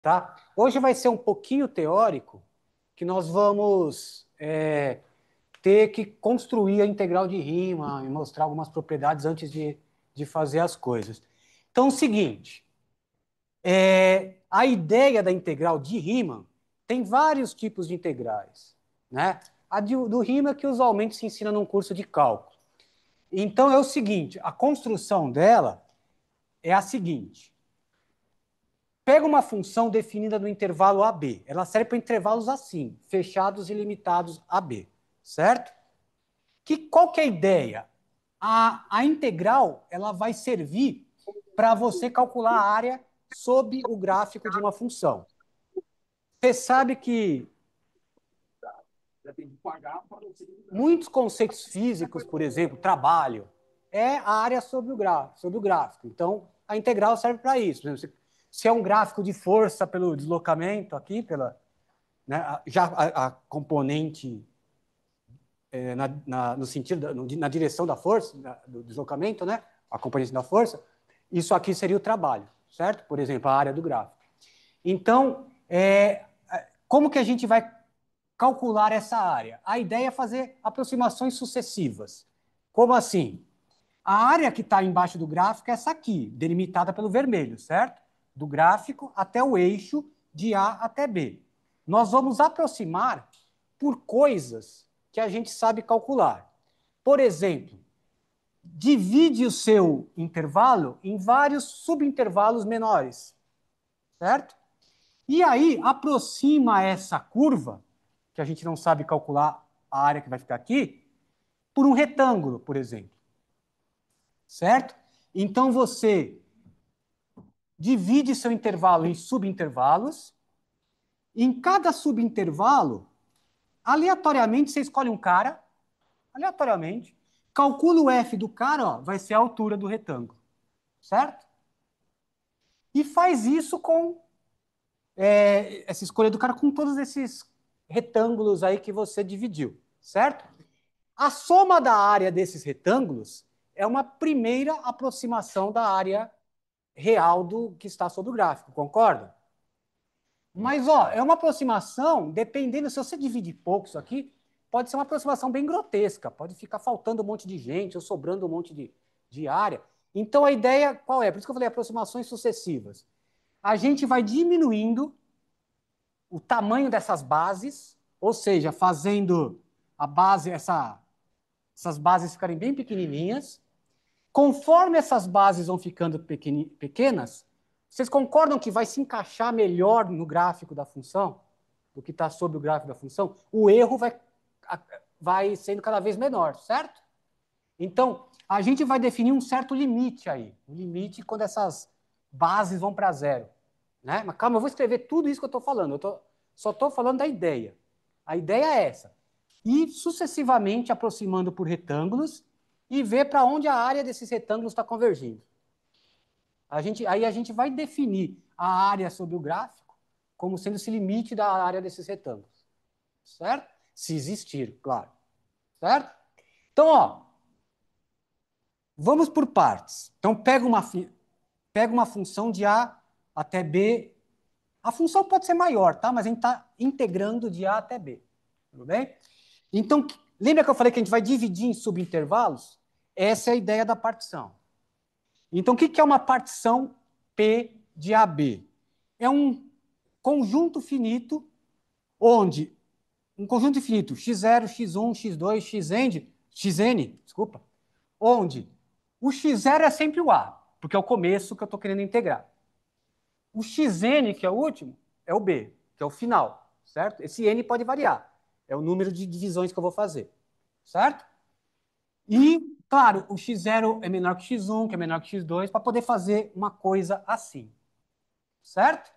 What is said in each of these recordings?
tá? Hoje vai ser um pouquinho teórico, que nós vamos ter que construir a integral de Riemann e mostrar algumas propriedades antes de fazer as coisas. Então, é o seguinte, a ideia da integral de Riemann tem vários tipos de integrais, né? Do Riemann é que usualmente se ensina num curso de cálculo. Então, é o seguinte, a construção dela é a seguinte. Pega uma função definida no intervalo AB. Ela serve para intervalos assim, fechados e limitados AB, certo? Qual que é a ideia? A integral ela vai servir para você calcular a área sob o gráfico de uma função. Você sabe que muitos conceitos físicos, por exemplo, trabalho, é a área sobre o gráfico. Então, a integral serve para isso. Por exemplo, se é um gráfico de força pelo deslocamento aqui, né, já a componente no sentido, na direção da força, do deslocamento, né, a componente da força, isso aqui seria o trabalho, certo? Por exemplo, a área do gráfico. Então, como que a gente vai calcular essa área? A ideia é fazer aproximações sucessivas. Como assim? A área que está embaixo do gráfico é essa aqui, delimitada pelo vermelho, certo? Do gráfico até o eixo de A até B. Nós vamos aproximar por coisas que a gente sabe calcular. Por exemplo, divide o seu intervalo em vários subintervalos menores, certo? E aí aproxima essa curva, que a gente não sabe calcular a área que vai ficar aqui, por um retângulo, por exemplo. Certo? Então você divide seu intervalo em subintervalos. Em cada subintervalo, aleatoriamente, você escolhe um cara, aleatoriamente, calcula o f do cara, ó, vai ser a altura do retângulo. Certo? E faz isso com essa escolha do cara com todos esses retângulos aí que você dividiu. Certo? A soma da área desses retângulos é uma primeira aproximação da área real do que está sobre o gráfico, concorda? Mas, ó, é uma aproximação, dependendo, se você dividir pouco isso aqui, pode ser uma aproximação bem grotesca, pode ficar faltando um monte de gente ou sobrando um monte de área. Então, a ideia qual é? Por isso que eu falei aproximações sucessivas. A gente vai diminuindo o tamanho dessas bases, ou seja, fazendo a base, essas bases ficarem bem pequenininhas. Conforme essas bases vão ficando pequenas, vocês concordam que vai se encaixar melhor no gráfico da função, do que está sobre o gráfico da função? O erro vai sendo cada vez menor, certo? Então, a gente vai definir um certo limite aí. Um limite quando essas bases vão para zero. Né? Mas calma, eu vou escrever tudo isso que eu estou falando. Só estou falando da ideia. A ideia é essa. E sucessivamente aproximando por retângulos e ver para onde a área desses retângulos está convergindo. Aí a gente vai definir a área sobre o gráfico como sendo esse limite da área desses retângulos. Certo? Se existir, claro. Certo? Então, ó, vamos por partes. Então, pega uma função de A até B. A função pode ser maior, tá? Mas a gente está integrando de A até B. Tudo bem? Então, lembra que eu falei que a gente vai dividir em subintervalos? Essa é a ideia da partição. Então, o que é uma partição P de AB? É um conjunto finito onde um conjunto infinito x0, x1, x2, xn, desculpa, onde o x0 é sempre o A, porque é o começo que eu estou querendo integrar. O xn, que é o último, é o B, que é o final, certo? Esse n pode variar, é o número de divisões que eu vou fazer, certo? E, claro, o x0 é menor que x1, que é menor que x2, para poder fazer uma coisa assim, certo?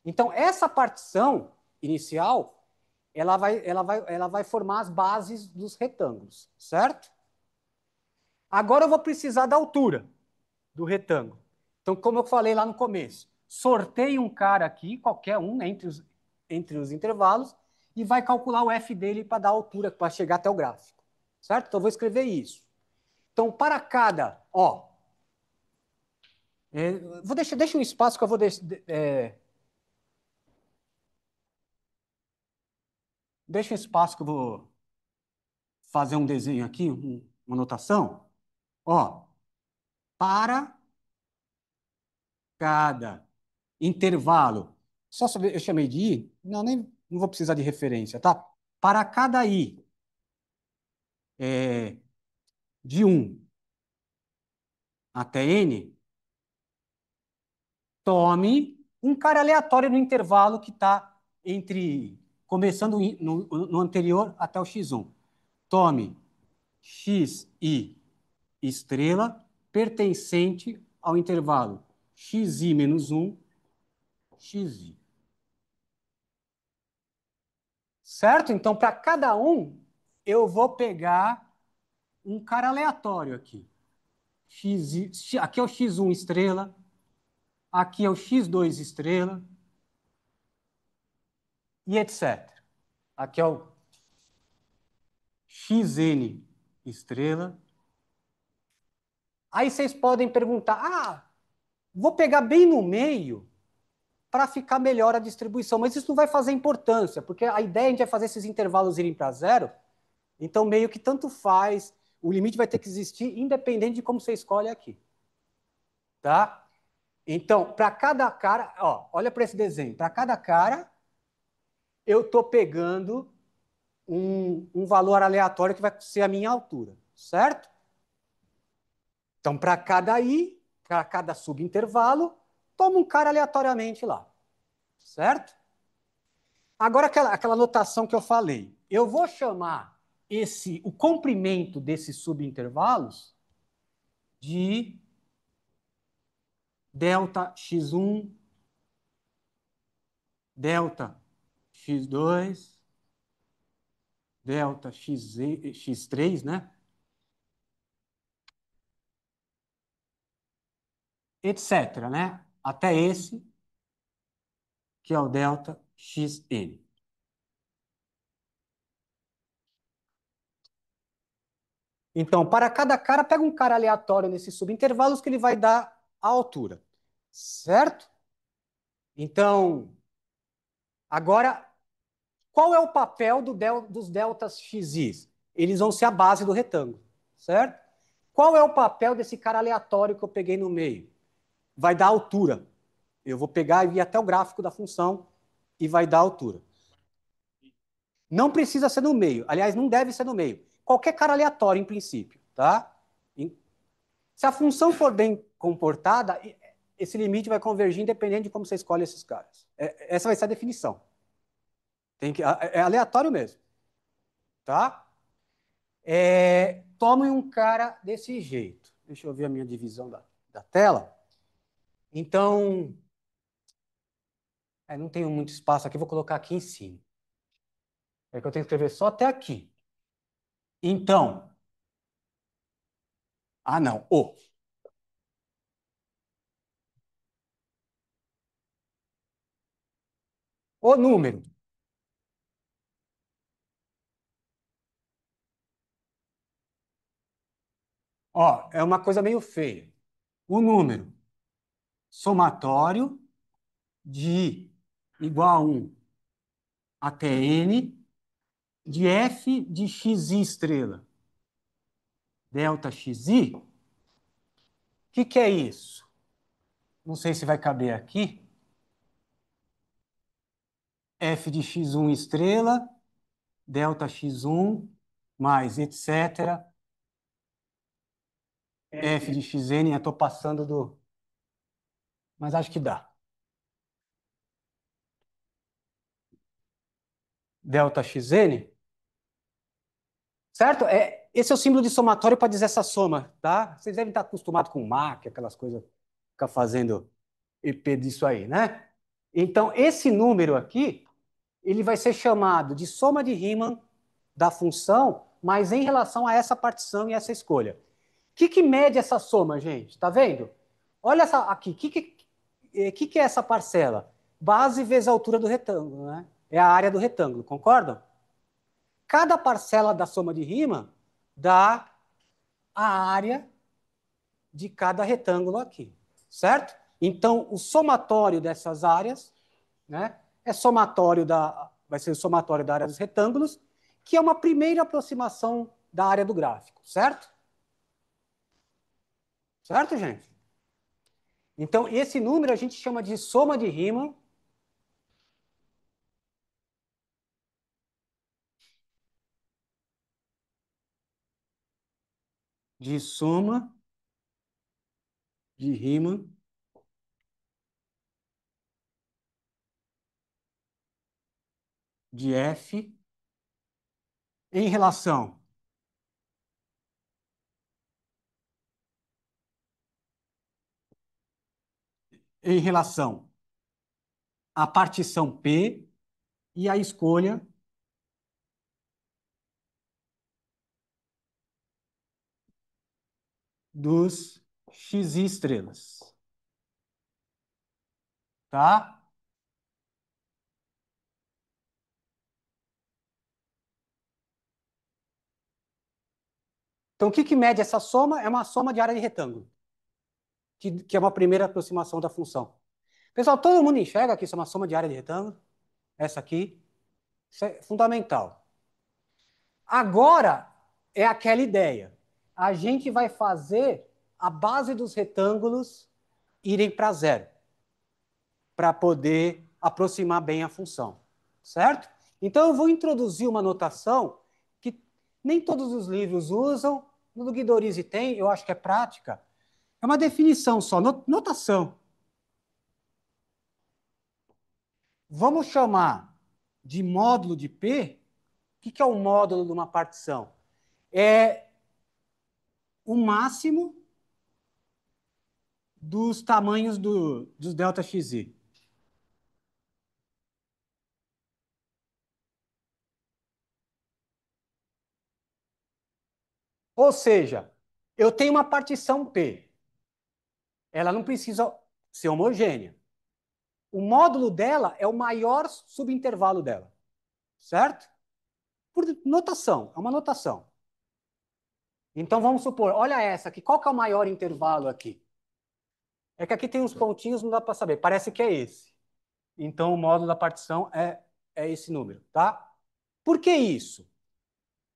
Então, essa partição inicial, ela vai formar as bases dos retângulos, certo? Agora eu vou precisar da altura do retângulo. Então, como eu falei lá no começo, sorteie um cara aqui, qualquer um, né, entre os intervalos, e vai calcular o f dele para dar a altura, para chegar até o gráfico, certo? Então, eu vou escrever isso. Então, para cada, ó, deixa um espaço que eu vou deixa um espaço que eu vou fazer um desenho aqui, uma anotação. Ó, para cada intervalo, só saber, eu chamei de i, não, nem não vou precisar de referência, tá? Para cada i de 1 até n, tome um cara aleatório no intervalo que está entre, começando no anterior até o x1. Tome xi estrela pertencente ao intervalo xi menos 1, xi. Certo? Então, para cada um, eu vou pegar um cara aleatório aqui. Aqui é o x1 estrela, aqui é o x2 estrela, e etc. Aqui é o xn estrela. Aí vocês podem perguntar, vou pegar bem no meio para ficar melhor a distribuição, mas isso não vai fazer importância, porque a ideia é a gente vai fazer esses intervalos irem para zero, então meio que tanto faz, o limite vai ter que existir independente de como você escolhe aqui. Tá? Então, para cada cara, ó, olha para esse desenho, para cada cara, eu estou pegando um valor aleatório que vai ser a minha altura, certo? Então, para cada i, para cada subintervalo, toma um cara aleatoriamente lá, certo? Agora, aquela notação que eu falei, eu vou chamar o comprimento desses subintervalos de delta x1, delta x2, delta x3, né? Etc, né? Até esse, que é o delta xn. Então, para cada cara, pega um cara aleatório nesses subintervalos que ele vai dar a altura, certo? Então, agora, qual é o papel dos deltas xis? Eles vão ser a base do retângulo, certo? Qual é o papel desse cara aleatório que eu peguei no meio? Vai dar altura. Eu vou pegar e ir até o gráfico da função e vai dar altura. Não precisa ser no meio. Aliás, não deve ser no meio. Qualquer cara aleatório, em princípio, tá? Se a função for bem comportada, esse limite vai convergir independente de como você escolhe esses caras. Essa vai ser a definição. É aleatório mesmo, tá? Tome um cara desse jeito. Deixa eu ver a minha divisão da tela. Então, não tenho muito espaço aqui, vou colocar aqui em cima. É que eu tenho que escrever só até aqui. Então, não, o número. Ó, é uma coisa meio feia. O número somatório de igual a 1 até n de f de xi estrela delta xi. O que é isso? Não sei se vai caber aqui. F de x1 estrela delta x1 mais etc. F de xn, eu estou passando do... Mas acho que dá. Delta xn. Certo? Esse é o símbolo de somatório para dizer essa soma, tá? Vocês devem estar acostumados com MAC, aquelas coisas, ficar fazendo EP disso aí, né? Então, esse número aqui, ele vai ser chamado de soma de Riemann da função, mas em relação a essa partição e essa escolha. O que mede essa soma, gente? Tá vendo? Olha essa aqui. O que é essa parcela? Base vezes a altura do retângulo, né? É a área do retângulo, concordam? Cada parcela da soma de Riemann dá a área de cada retângulo aqui, certo? Então, o somatório dessas áreas, né, é somatório vai ser o somatório da área dos retângulos, que é uma primeira aproximação da área do gráfico, certo? Certo, gente? Então, esse número a gente chama de soma de Riemann, de soma de Riemann de F em relação à partição P e à escolha dos xi estrelas, tá? Então, o que que mede essa soma? É uma soma de área de retângulo, que é uma primeira aproximação da função. Pessoal, todo mundo enxerga que isso é uma soma de área de retângulo? Essa aqui, isso é fundamental. Agora é aquela ideia. A gente vai fazer a base dos retângulos irem para zero, para poder aproximar bem a função, certo? Então eu vou introduzir uma notação que nem todos os livros usam, no Guidorizi tem, eu acho que é prática. É uma definição só, notação. Vamos chamar de módulo de P. O que é o módulo de uma partição? É o máximo dos tamanhos dos delta xi. Ou seja, eu tenho uma partição P. Ela não precisa ser homogênea. O módulo dela é o maior subintervalo dela, certo? Por notação, é uma notação. Então vamos supor, olha essa aqui, qual que é o maior intervalo aqui? É que aqui tem uns pontinhos, não dá para saber, parece que é esse. Então o módulo da partição é esse número, tá? Por que isso?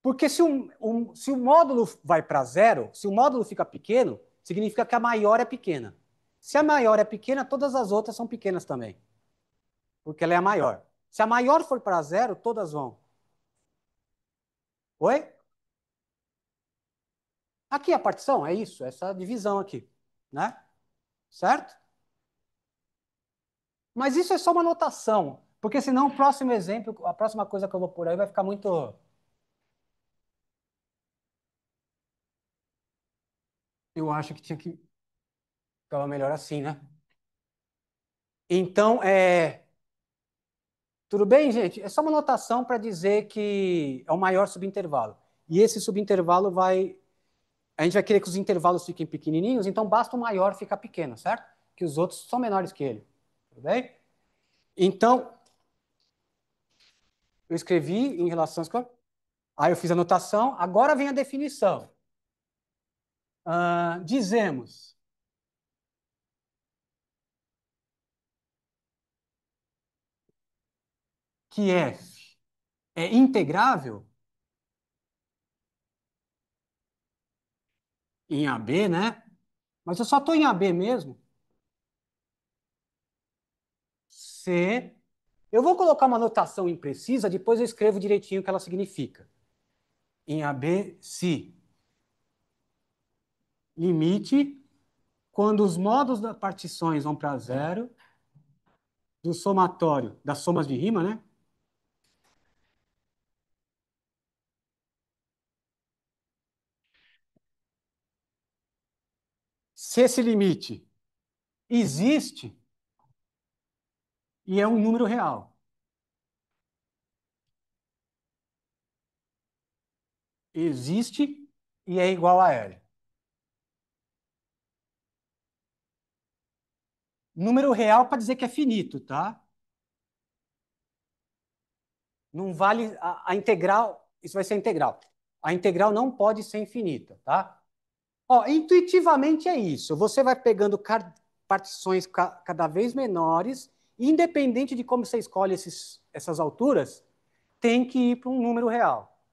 Porque se o módulo vai para zero, se o módulo fica pequeno, significa que a maior é pequena. Se a maior é pequena, todas as outras são pequenas também, porque ela é a maior. Se a maior for para zero, todas vão. Oi? Aqui a partição é isso, essa divisão aqui, né? Certo? Mas isso é só uma notação, porque senão o próximo exemplo, a próxima coisa que eu vou por aí vai ficar muito. Eu acho que tinha que ficar melhor assim, né? Então, tudo bem, gente? É só uma notação para dizer que é o maior subintervalo. E esse subintervalo vai. A gente vai querer que os intervalos fiquem pequenininhos, então basta o maior ficar pequeno, certo? Que os outros são menores que ele. Tudo bem? Então, eu escrevi em relação às. Aí eu fiz a notação, agora vem a definição. Dizemos que f é integrável em AB, né? Mas eu só estou em AB mesmo. Se eu vou colocar uma notação imprecisa, depois eu escrevo direitinho o que ela significa. Em AB, se limite quando os modos das partições vão para zero, do somatório das somas de Riemann, né? Se esse limite existe e é um número real. Existe e é igual a L. Número real para dizer que é finito, tá? Não vale a integral, isso vai ser integral. A integral não pode ser infinita, tá? Ó, intuitivamente é isso. Você vai pegando partições cada vez menores Independente de como você escolhe essas alturas, tem que ir para um número real,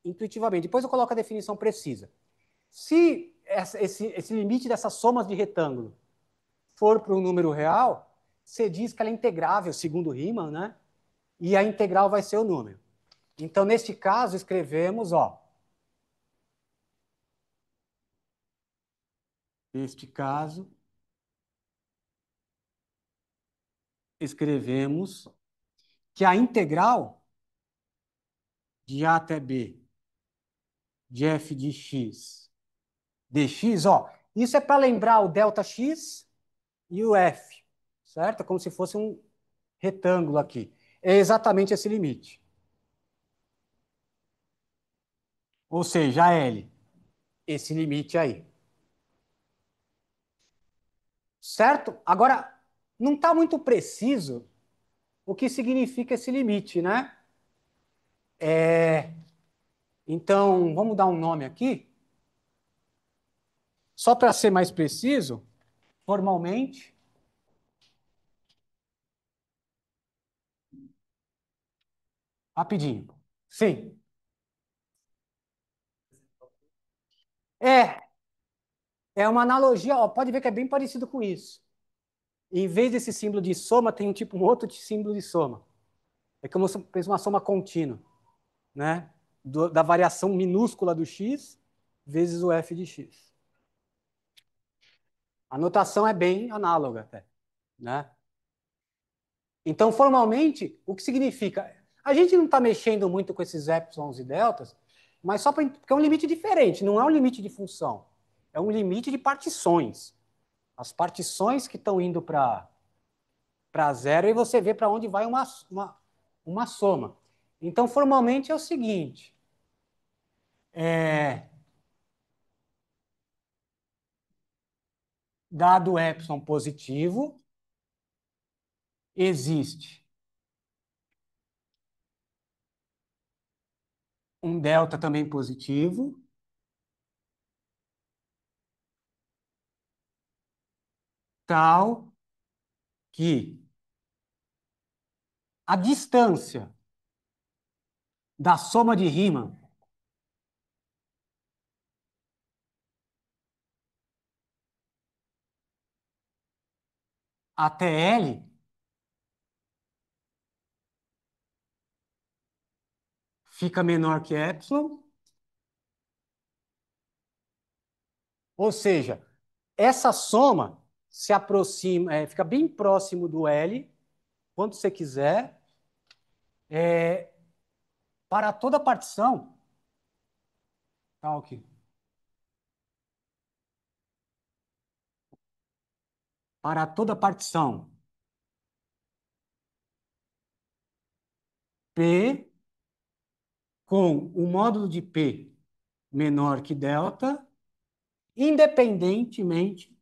intuitivamente. Depois eu coloco a definição precisa. Se esse limite dessas somas de retângulo for para um número real, você diz que ela é integrável, segundo Riemann, né? E a integral vai ser o número. Então, neste caso, escrevemos, ó. Neste caso, escrevemos que a integral de A até B de f de x dx, ó, isso é para lembrar o delta x e o f, certo? É como se fosse um retângulo aqui. É exatamente esse limite. Ou seja, a L, esse limite aí. Certo? Agora, não está muito preciso o que significa esse limite, né? Então, vamos dar um nome aqui. Só para ser mais preciso, formalmente, rapidinho. Sim. É, é uma analogia, ó, pode ver que é bem parecido com isso. Em vez desse símbolo de soma, tem um outro símbolo de soma. É como se fosse uma soma contínua, né? Da variação minúscula do x vezes o f de x. A notação é bem análoga até, né? Então, formalmente, o que significa? A gente não está mexendo muito com esses épsilons e deltas, mas só porque é um limite diferente, não é um limite de função, é um limite de partições. As partições que estão indo para zero e você vê para onde vai uma soma. Então, formalmente é o seguinte: é, dado epsilon positivo, existe um delta também positivo, tal que a distância da soma de Riemann até L fica menor que epsilon, ou seja, essa soma se aproxima, fica bem próximo do L, quando você quiser, para toda partição, tá, ok, para toda partição P com o módulo de P menor que delta, independentemente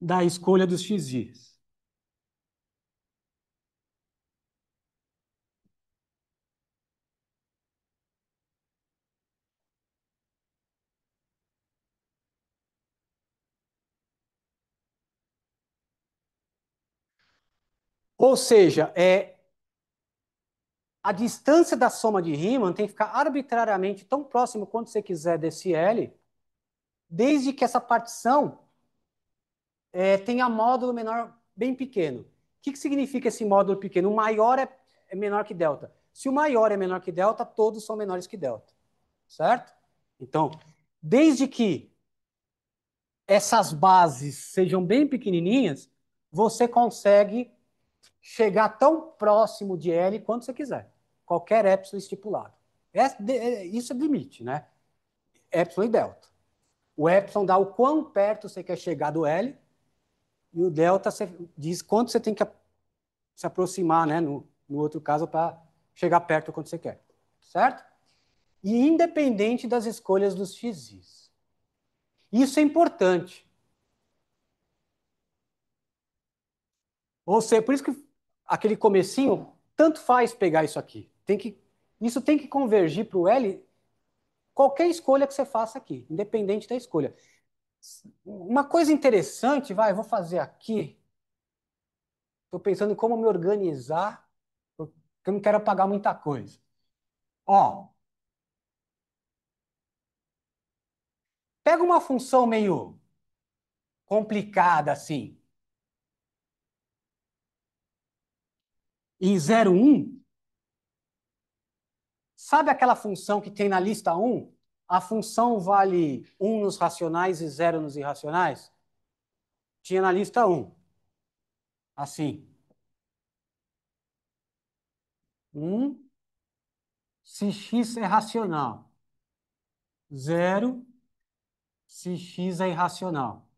da escolha dos xis. Ou seja, a distância da soma de Riemann tem que ficar arbitrariamente tão próximo quanto você quiser desse L, desde que essa partição tenha módulo menor bem pequeno. O que significa esse módulo pequeno? O maior é menor que delta. Se o maior é menor que delta, todos são menores que delta. Certo? Então, desde que essas bases sejam bem pequenininhas, você consegue chegar tão próximo de L quanto você quiser. Qualquer epsilon estipulado. Isso é limite, né? Epsilon e delta. O epsilon dá o quão perto você quer chegar do L, e o delta diz quanto você tem que se aproximar, né? No outro caso, para chegar perto quanto você quer. Certo? E independente das escolhas dos x's. Isso é importante. Ou seja, por isso que aquele comecinho, tanto faz pegar isso aqui. Isso tem que convergir para o L qualquer escolha que você faça aqui, independente da escolha. Uma coisa interessante, vai, eu vou fazer aqui. Estou pensando em como me organizar, porque eu não quero apagar muita coisa. Ó, pega uma função meio complicada assim. Em 0,1, sabe aquela função que tem na lista 1? A função vale 1 nos racionais e 0 nos irracionais? Tinha na lista 1. Assim. 1, se x é racional. 0, se x é irracional.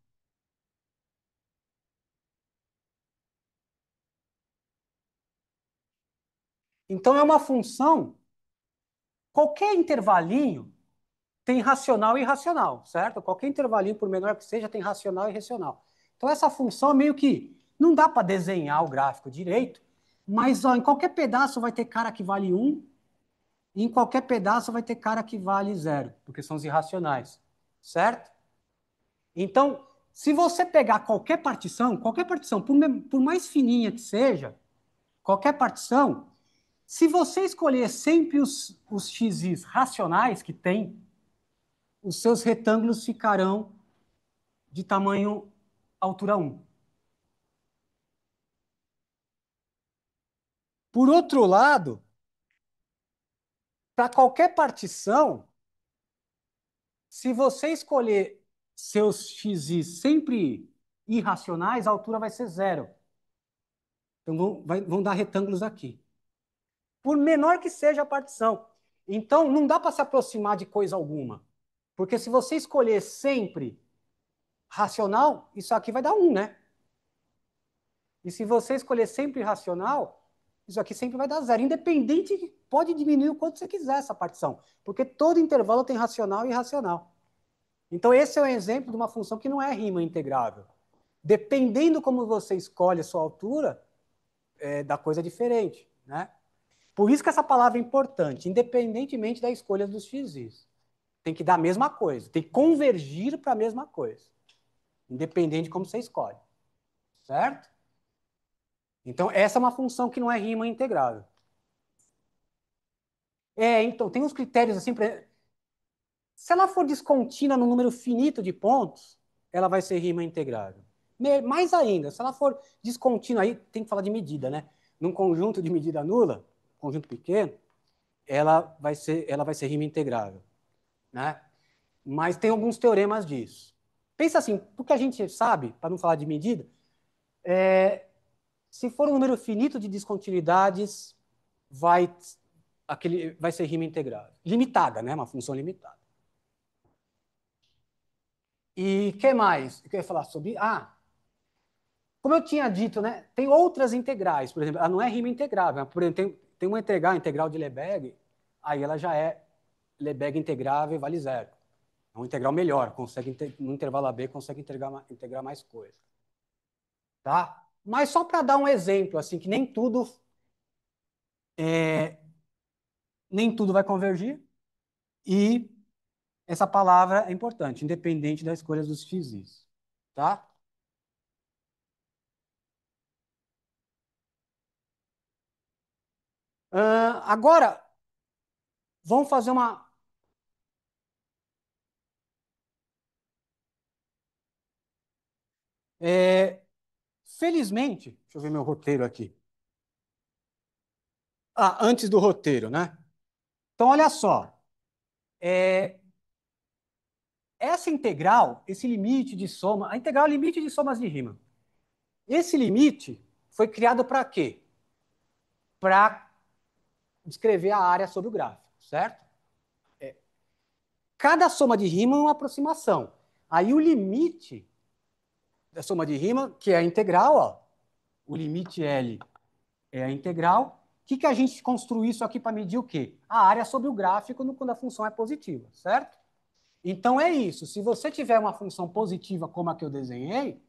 Então, é uma função, qualquer intervalinho tem racional e irracional, certo? Qualquer intervalinho, por menor que seja, tem racional e irracional. Então, essa função é meio que não dá para desenhar o gráfico direito, mas ó, em qualquer pedaço vai ter cara que vale 1, e em qualquer pedaço vai ter cara que vale 0, porque são os irracionais, certo? Então, se você pegar qualquer partição, por mais fininha que seja, qualquer partição, se você escolher sempre os xis racionais que tem, os seus retângulos ficarão de tamanho altura 1. Por outro lado, para qualquer partição, se você escolher seus xis sempre irracionais, a altura vai ser 0. Então, vão dar retângulos aqui. Por menor que seja a partição. Então, não dá para se aproximar de coisa alguma. Porque se você escolher sempre racional, isso aqui vai dar 1, né? E se você escolher sempre racional, isso aqui sempre vai dar 0. Independente, pode diminuir o quanto você quiser essa partição. Porque todo intervalo tem racional e irracional. Então, esse é um exemplo de uma função que não é rima integrável. Dependendo como você escolhe a sua altura, da coisa diferente, né? Por isso que essa palavra é importante, independentemente da escolha dos xis. Tem que dar a mesma coisa, tem que convergir para a mesma coisa, independente de como você escolhe, certo? Então, essa é uma função que não é rima integrável. Então, tem uns critérios assim, se ela for descontínua no número finito de pontos, ela vai ser rima integrável. Mais ainda, se ela for descontínua, aí tem que falar de medida, né? Num conjunto de medida nula, conjunto pequeno, ela vai ser rima integrável, né? Mas tem alguns teoremas disso. Pensa assim, porque a gente sabe, para não falar de medida, se for um número finito de descontinuidades, vai ser rima integrável. Limitada, né? Uma função limitada. E o que mais? Eu queria falar sobre. Como eu tinha dito, né? Tem outras integrais, por exemplo, ela não é rima integrável. Por exemplo, tem uma integral de Lebesgue, aí ela já é Lebesgue integrável e vale 0. É uma integral melhor, no intervalo AB consegue integrar mais coisa. Tá? Mas só para dar um exemplo, assim, que nem tudo vai convergir, e essa palavra é importante, independente da escolha dos xis. Tá? Agora, vamos fazer uma. É, felizmente, deixa eu ver meu roteiro aqui. Antes do roteiro, né? Então, olha só. É, essa integral, esse limite de soma, a integral é o limite de somas de rima. Esse limite foi criado para quê? Para descrever a área sobre o gráfico, certo? Cada soma de rima é uma aproximação. Aí o limite da soma de rima, que é a integral, ó, o limite L é a integral. O que a gente construiu isso aqui para medir o quê? A área sobre o gráfico quando a função é positiva, certo? Então é isso. Se você tiver uma função positiva como a que eu desenhei,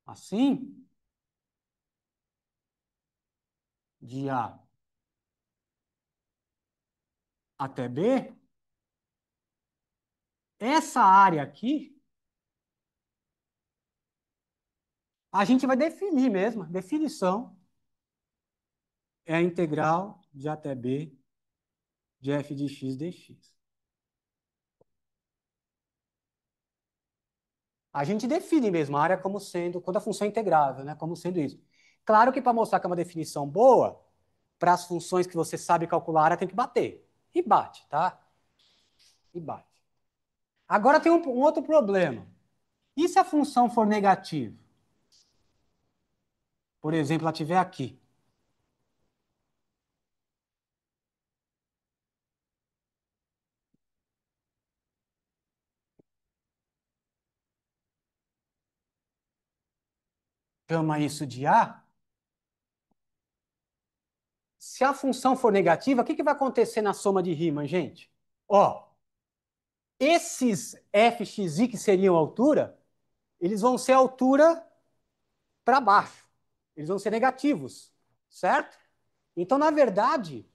assim, de A até B, essa área aqui, a gente vai definir mesmo. Definição é a integral de até B de f de x dx. A gente define mesmo a área como sendo, quando a função é integrável, né? Como sendo isso. Claro que para mostrar que é uma definição boa, para as funções que você sabe calcular a área, tem que bater. E bate, tá? E bate. Agora tem um outro problema. E se a função for negativa? Por exemplo, ela estiver aqui. Chama isso de A. Se a função for negativa, o que vai acontecer na soma de Riemann, gente? Ó, esses fxi que seriam altura, eles vão ser altura para baixo. Eles vão ser negativos, certo? Então, na verdade,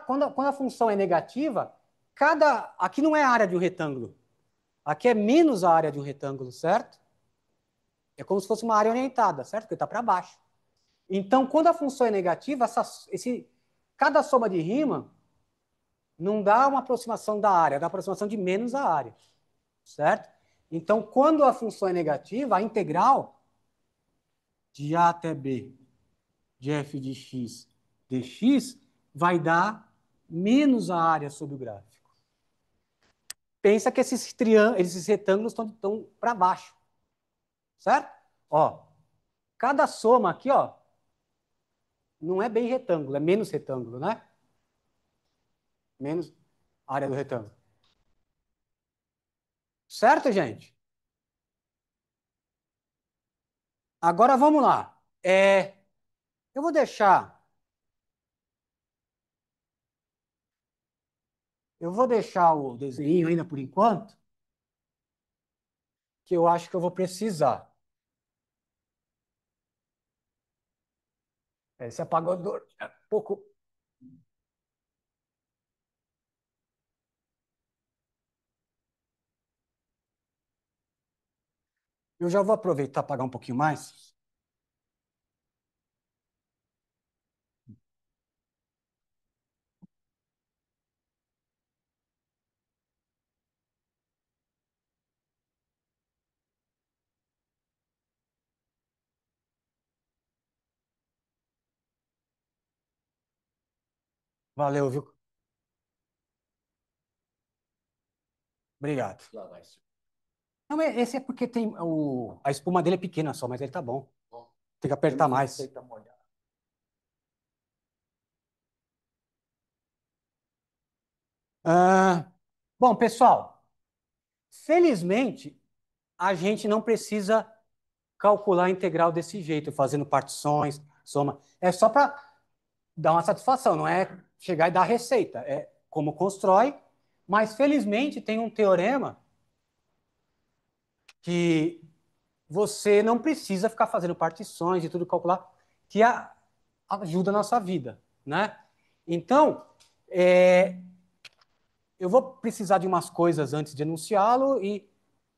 quando a função é negativa, aqui não é a área de um retângulo. Aqui é menos a área de um retângulo, certo? É como se fosse uma área orientada, certo? Porque está para baixo. Então, quando a função é negativa, cada soma de Riemann não dá uma aproximação da área, dá uma aproximação de menos a área, certo? Então, quando a função é negativa, a integral de A até B de f de x dx vai dar menos a área sobre o gráfico. Pensa que esses retângulos estão para baixo, certo? Ó, cada soma aqui, ó, não é bem retângulo, é menos retângulo, né? Menos área do retângulo. Certo, gente? Agora vamos lá. Eu vou deixar, o desenho ainda por enquanto, que eu acho que eu vou precisar. Esse apagador é um pouco. Eu já vou aproveitar para apagar um pouquinho mais. Valeu, viu? Obrigado. Não, esse é porque a espuma dele é pequena só, mas ele tá bom. Tem que apertar mais. Ah, bom, pessoal, felizmente a gente não precisa calcular a integral desse jeito, fazendo partições, soma. É só para dar uma satisfação, não é chegar e dar a receita. É como constrói, mas felizmente tem um teorema que você não precisa ficar fazendo partições e tudo calcular, que ajuda a nossa vida, né? Então, eu vou precisar de umas coisas antes de anunciá-lo e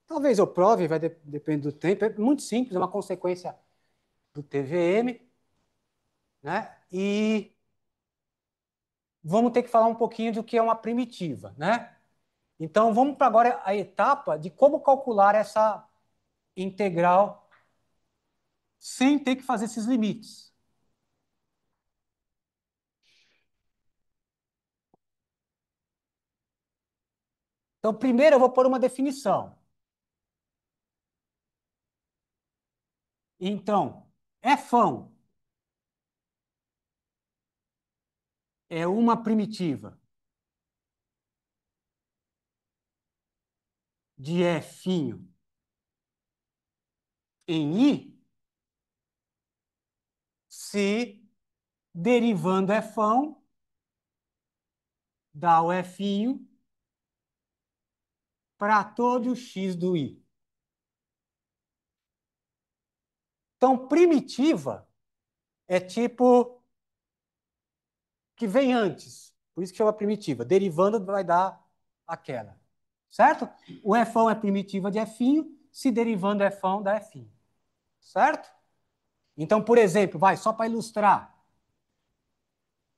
talvez eu prove, vai depender do tempo. É muito simples, é uma consequência do TVM, né? E vamos ter que falar um pouquinho do que é uma primitiva, né? Então, vamos para agora a etapa de como calcular essa integral sem ter que fazer esses limites. Então, primeiro eu vou pôr uma definição. Então, fão é uma primitiva de f em i se derivando fão dá o f para todo x do i. Então, primitiva é tipo que vem antes. Por isso que chama primitiva. Derivando vai dar aquela. Certo? O Fão é primitiva de F', se derivando Fão dá F'. Certo? Então, por exemplo, vai, só para ilustrar.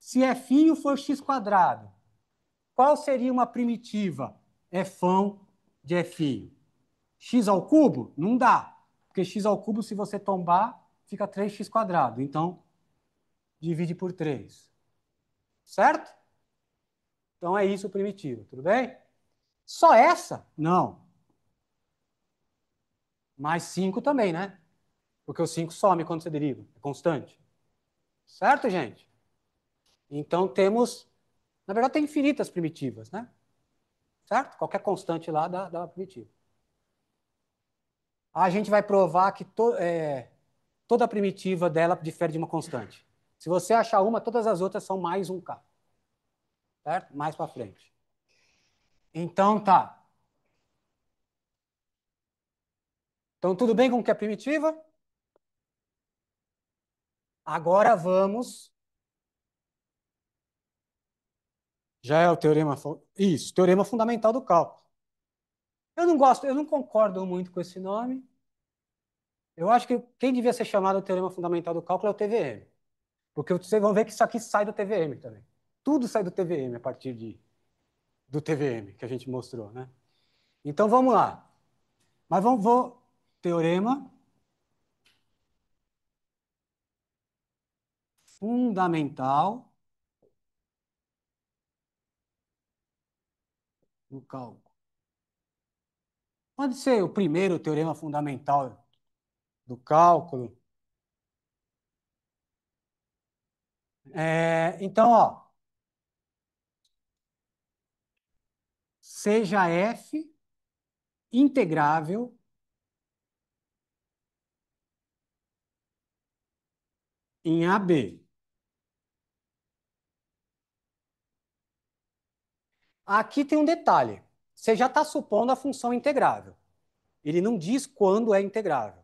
Se F' for x², qual seria uma primitiva Fão de F'? X ao cubo? Não dá. Porque x ao cubo, se você tombar, fica 3x². Então, divide por 3. Certo? Então, é isso primitivo. Tudo bem? Só essa? Não. Mais 5 também, né? Porque o 5 some quando você deriva. É constante. Certo, gente? Então, temos... Na verdade, tem infinitas primitivas, né? Certo? Qualquer constante lá dá uma primitiva. A gente vai provar que toda a primitiva dela difere de uma constante. Se você achar uma, todas as outras são mais um K. Certo? Mais para frente. Então, tá. Então, tudo bem com o que é primitiva? Agora vamos... Já é o teorema... Isso, teorema fundamental do cálculo. Eu não gosto, eu não concordo muito com esse nome. Eu acho que quem devia ser chamado de teorema fundamental do cálculo é o TVM. Porque vocês vão ver que isso aqui sai do TVM também. Tudo sai do TVM a partir do TVM que a gente mostrou, né? Então vamos lá. Mas vou teorema fundamental do cálculo. Pode ser o primeiro teorema fundamental do cálculo. Então, ó, seja f integrável em AB. Aqui tem um detalhe. Você já está supondo a função integrável. Ele não diz quando é integrável.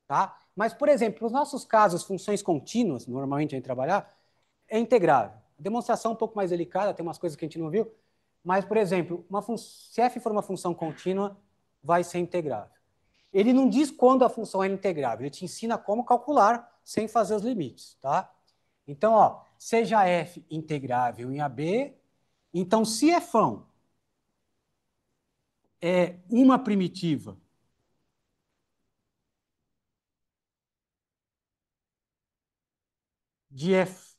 Tá? Mas, por exemplo, nos nossos casos, funções contínuas, normalmente a gente trabalhar, é integrável. A demonstração é um pouco mais delicada, tem umas coisas que a gente não viu, mas, por exemplo, se f for uma função contínua, vai ser integrável. Ele não diz quando a função é integrável, ele te ensina como calcular sem fazer os limites. Tá? Então, ó, seja f integrável em AB, então se f é uma primitiva de f'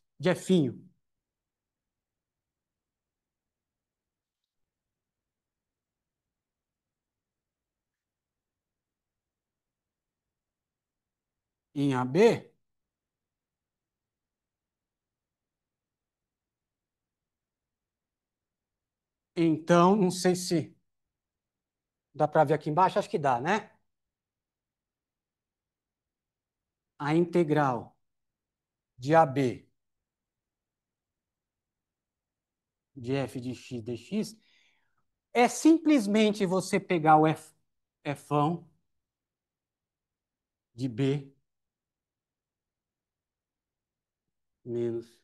em AB, então, não sei se dá para ver aqui embaixo, acho que dá, né? A integral de AB de f de x dx é simplesmente você pegar o fão de B menos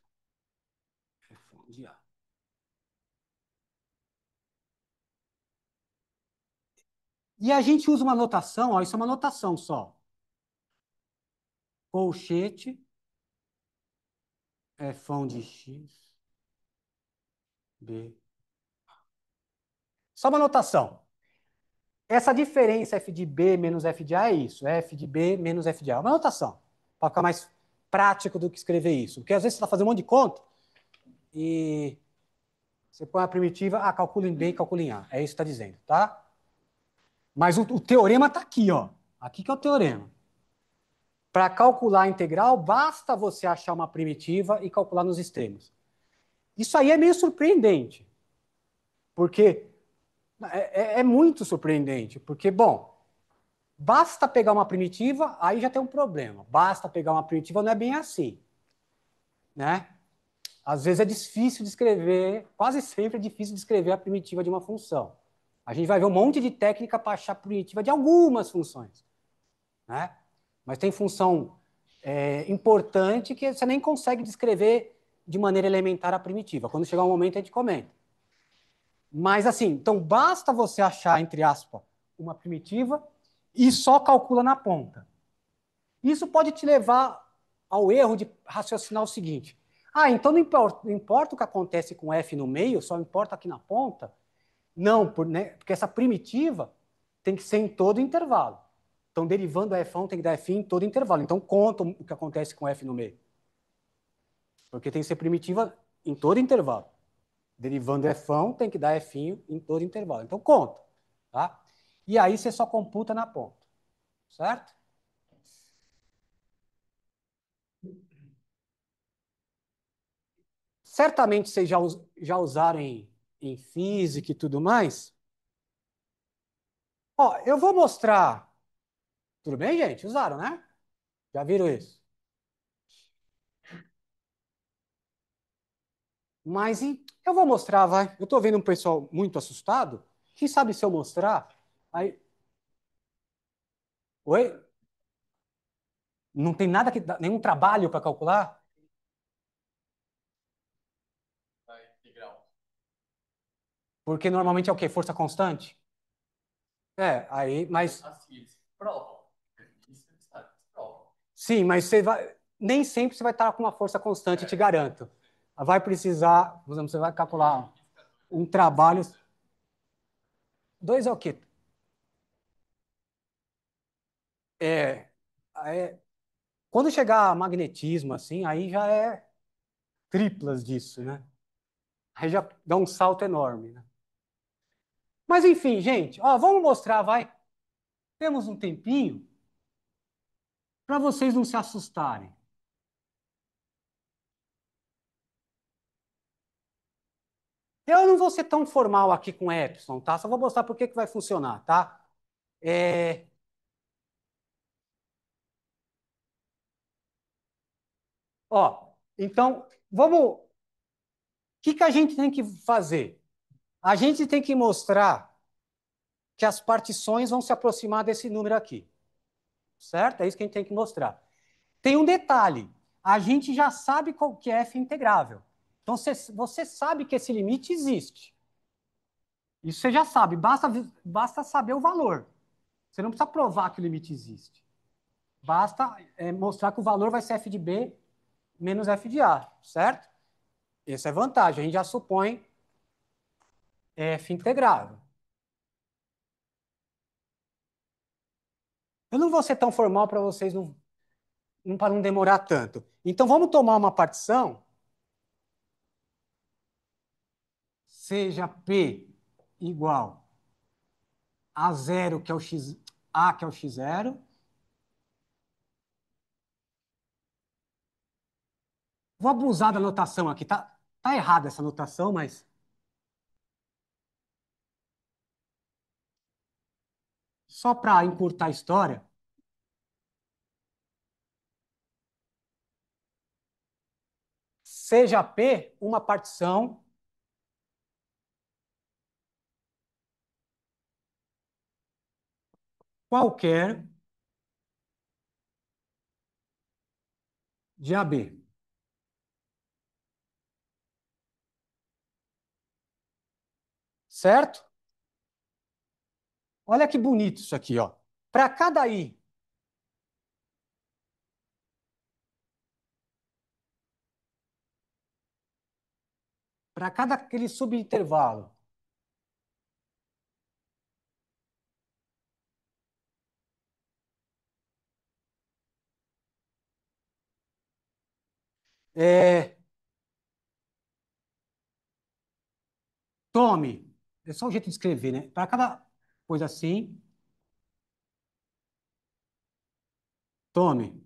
fão de A. E a gente usa uma notação, ó, isso é uma notação só. Colchete fão de x, B. Só uma notação. Essa diferença f de B menos f de A é isso. É f de B menos f de A. É uma notação. Para ficar mais prático do que escrever isso. Porque às vezes você está fazendo um monte de conta e você põe a primitiva, calcula em B e calcula em A. É isso que está dizendo, tá? Mas o teorema está aqui, ó. Aqui que é o teorema. Para calcular a integral, basta você achar uma primitiva e calcular nos extremos. Isso aí é meio surpreendente. Porque é muito surpreendente. Porque, bom, basta pegar uma primitiva, aí já tem um problema. Basta pegar uma primitiva, não é bem assim. Né? Às vezes é difícil de escrever, quase sempre é difícil de escrever a primitiva de uma função. A gente vai ver um monte de técnica para achar a primitiva de algumas funções. Né? Mas tem função importante que você nem consegue descrever de maneira elementar a primitiva. Quando chegar o momento, a gente comenta. Mas assim, então basta você achar, entre aspas, uma primitiva e só calcula na ponta. Isso pode te levar ao erro de raciocinar o seguinte: ah, então não importa o que acontece com f no meio, só importa aqui na ponta. Não, né, porque essa primitiva tem que ser em todo intervalo. Então, derivando f1 tem que dar f em todo intervalo. Então, conta o que acontece com f no meio. Porque tem que ser primitiva em todo intervalo. Derivando f1 tem que dar f em todo intervalo. Então, conta. Tá? E aí você só computa na ponta. Certo? Certamente vocês já usaram em física e tudo mais. Ó, eu vou mostrar. Tudo bem, gente? Usaram, né? Já viram isso? Mas eu vou mostrar, vai. Eu estou vendo um pessoal muito assustado. Quem sabe se eu mostrar? Aí, oi? Não tem nada que nenhum trabalho para calcular? Porque normalmente é o quê? Força constante? É, aí, mas sim, mas você vai nem sempre você vai estar com uma força constante, te garanto. Vai precisar, por exemplo, você vai calcular um trabalho. Dois é o quê? É, é, quando chegar a magnetismo, assim, aí já é triplas disso, né? Aí já dá um salto enorme, né? Mas enfim, gente, ó, vamos mostrar, vai. Temos um tempinho para vocês não se assustarem. Eu não vou ser tão formal aqui com Epsilon, tá? Só vou mostrar por que que vai funcionar, tá? É, ó, então, vamos. O que que a gente tem que fazer? A gente tem que mostrar que as partições vão se aproximar desse número aqui, certo? É isso que a gente tem que mostrar. Tem um detalhe: a gente já sabe qual que é f integrável. Então, você sabe que esse limite existe. Isso você já sabe, basta saber o valor. Você não precisa provar que o limite existe. Basta mostrar que o valor vai ser f de b menos f de a, certo? Essa é a vantagem. A gente já supõe f integrável. Eu não vou ser tão formal para vocês, para não demorar tanto. Então, vamos tomar uma partição, seja P igual a zero, que é o x, A, que é o x0. Vou abusar da notação aqui. Tá errada essa notação, mas só para encurtar a história, seja P uma partição qualquer de AB. Certo? Olha que bonito isso aqui, ó. Para cada I, para cada aquele subintervalo, é, tome, é só um jeito de escrever, né? Para cada coisa assim, tome.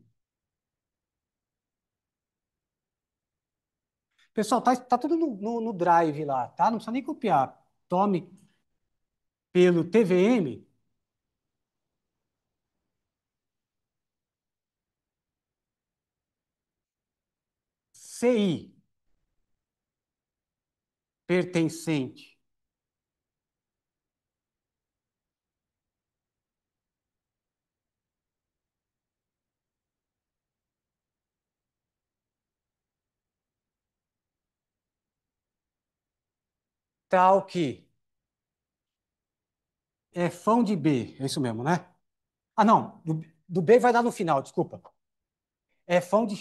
Pessoal, tá tudo no Drive lá, tá? Não precisa nem copiar. Tome pelo TVM CI pertencente tal que fão de B, é isso mesmo, né? Ah, não, do B vai dar no final, desculpa. Fão de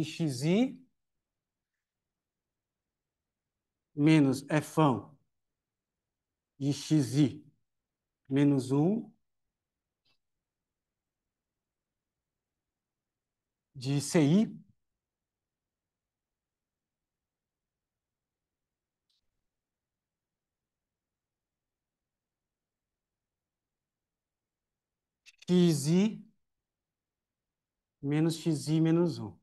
xi menos fão de xi menos um de ci xi menos xi menos um.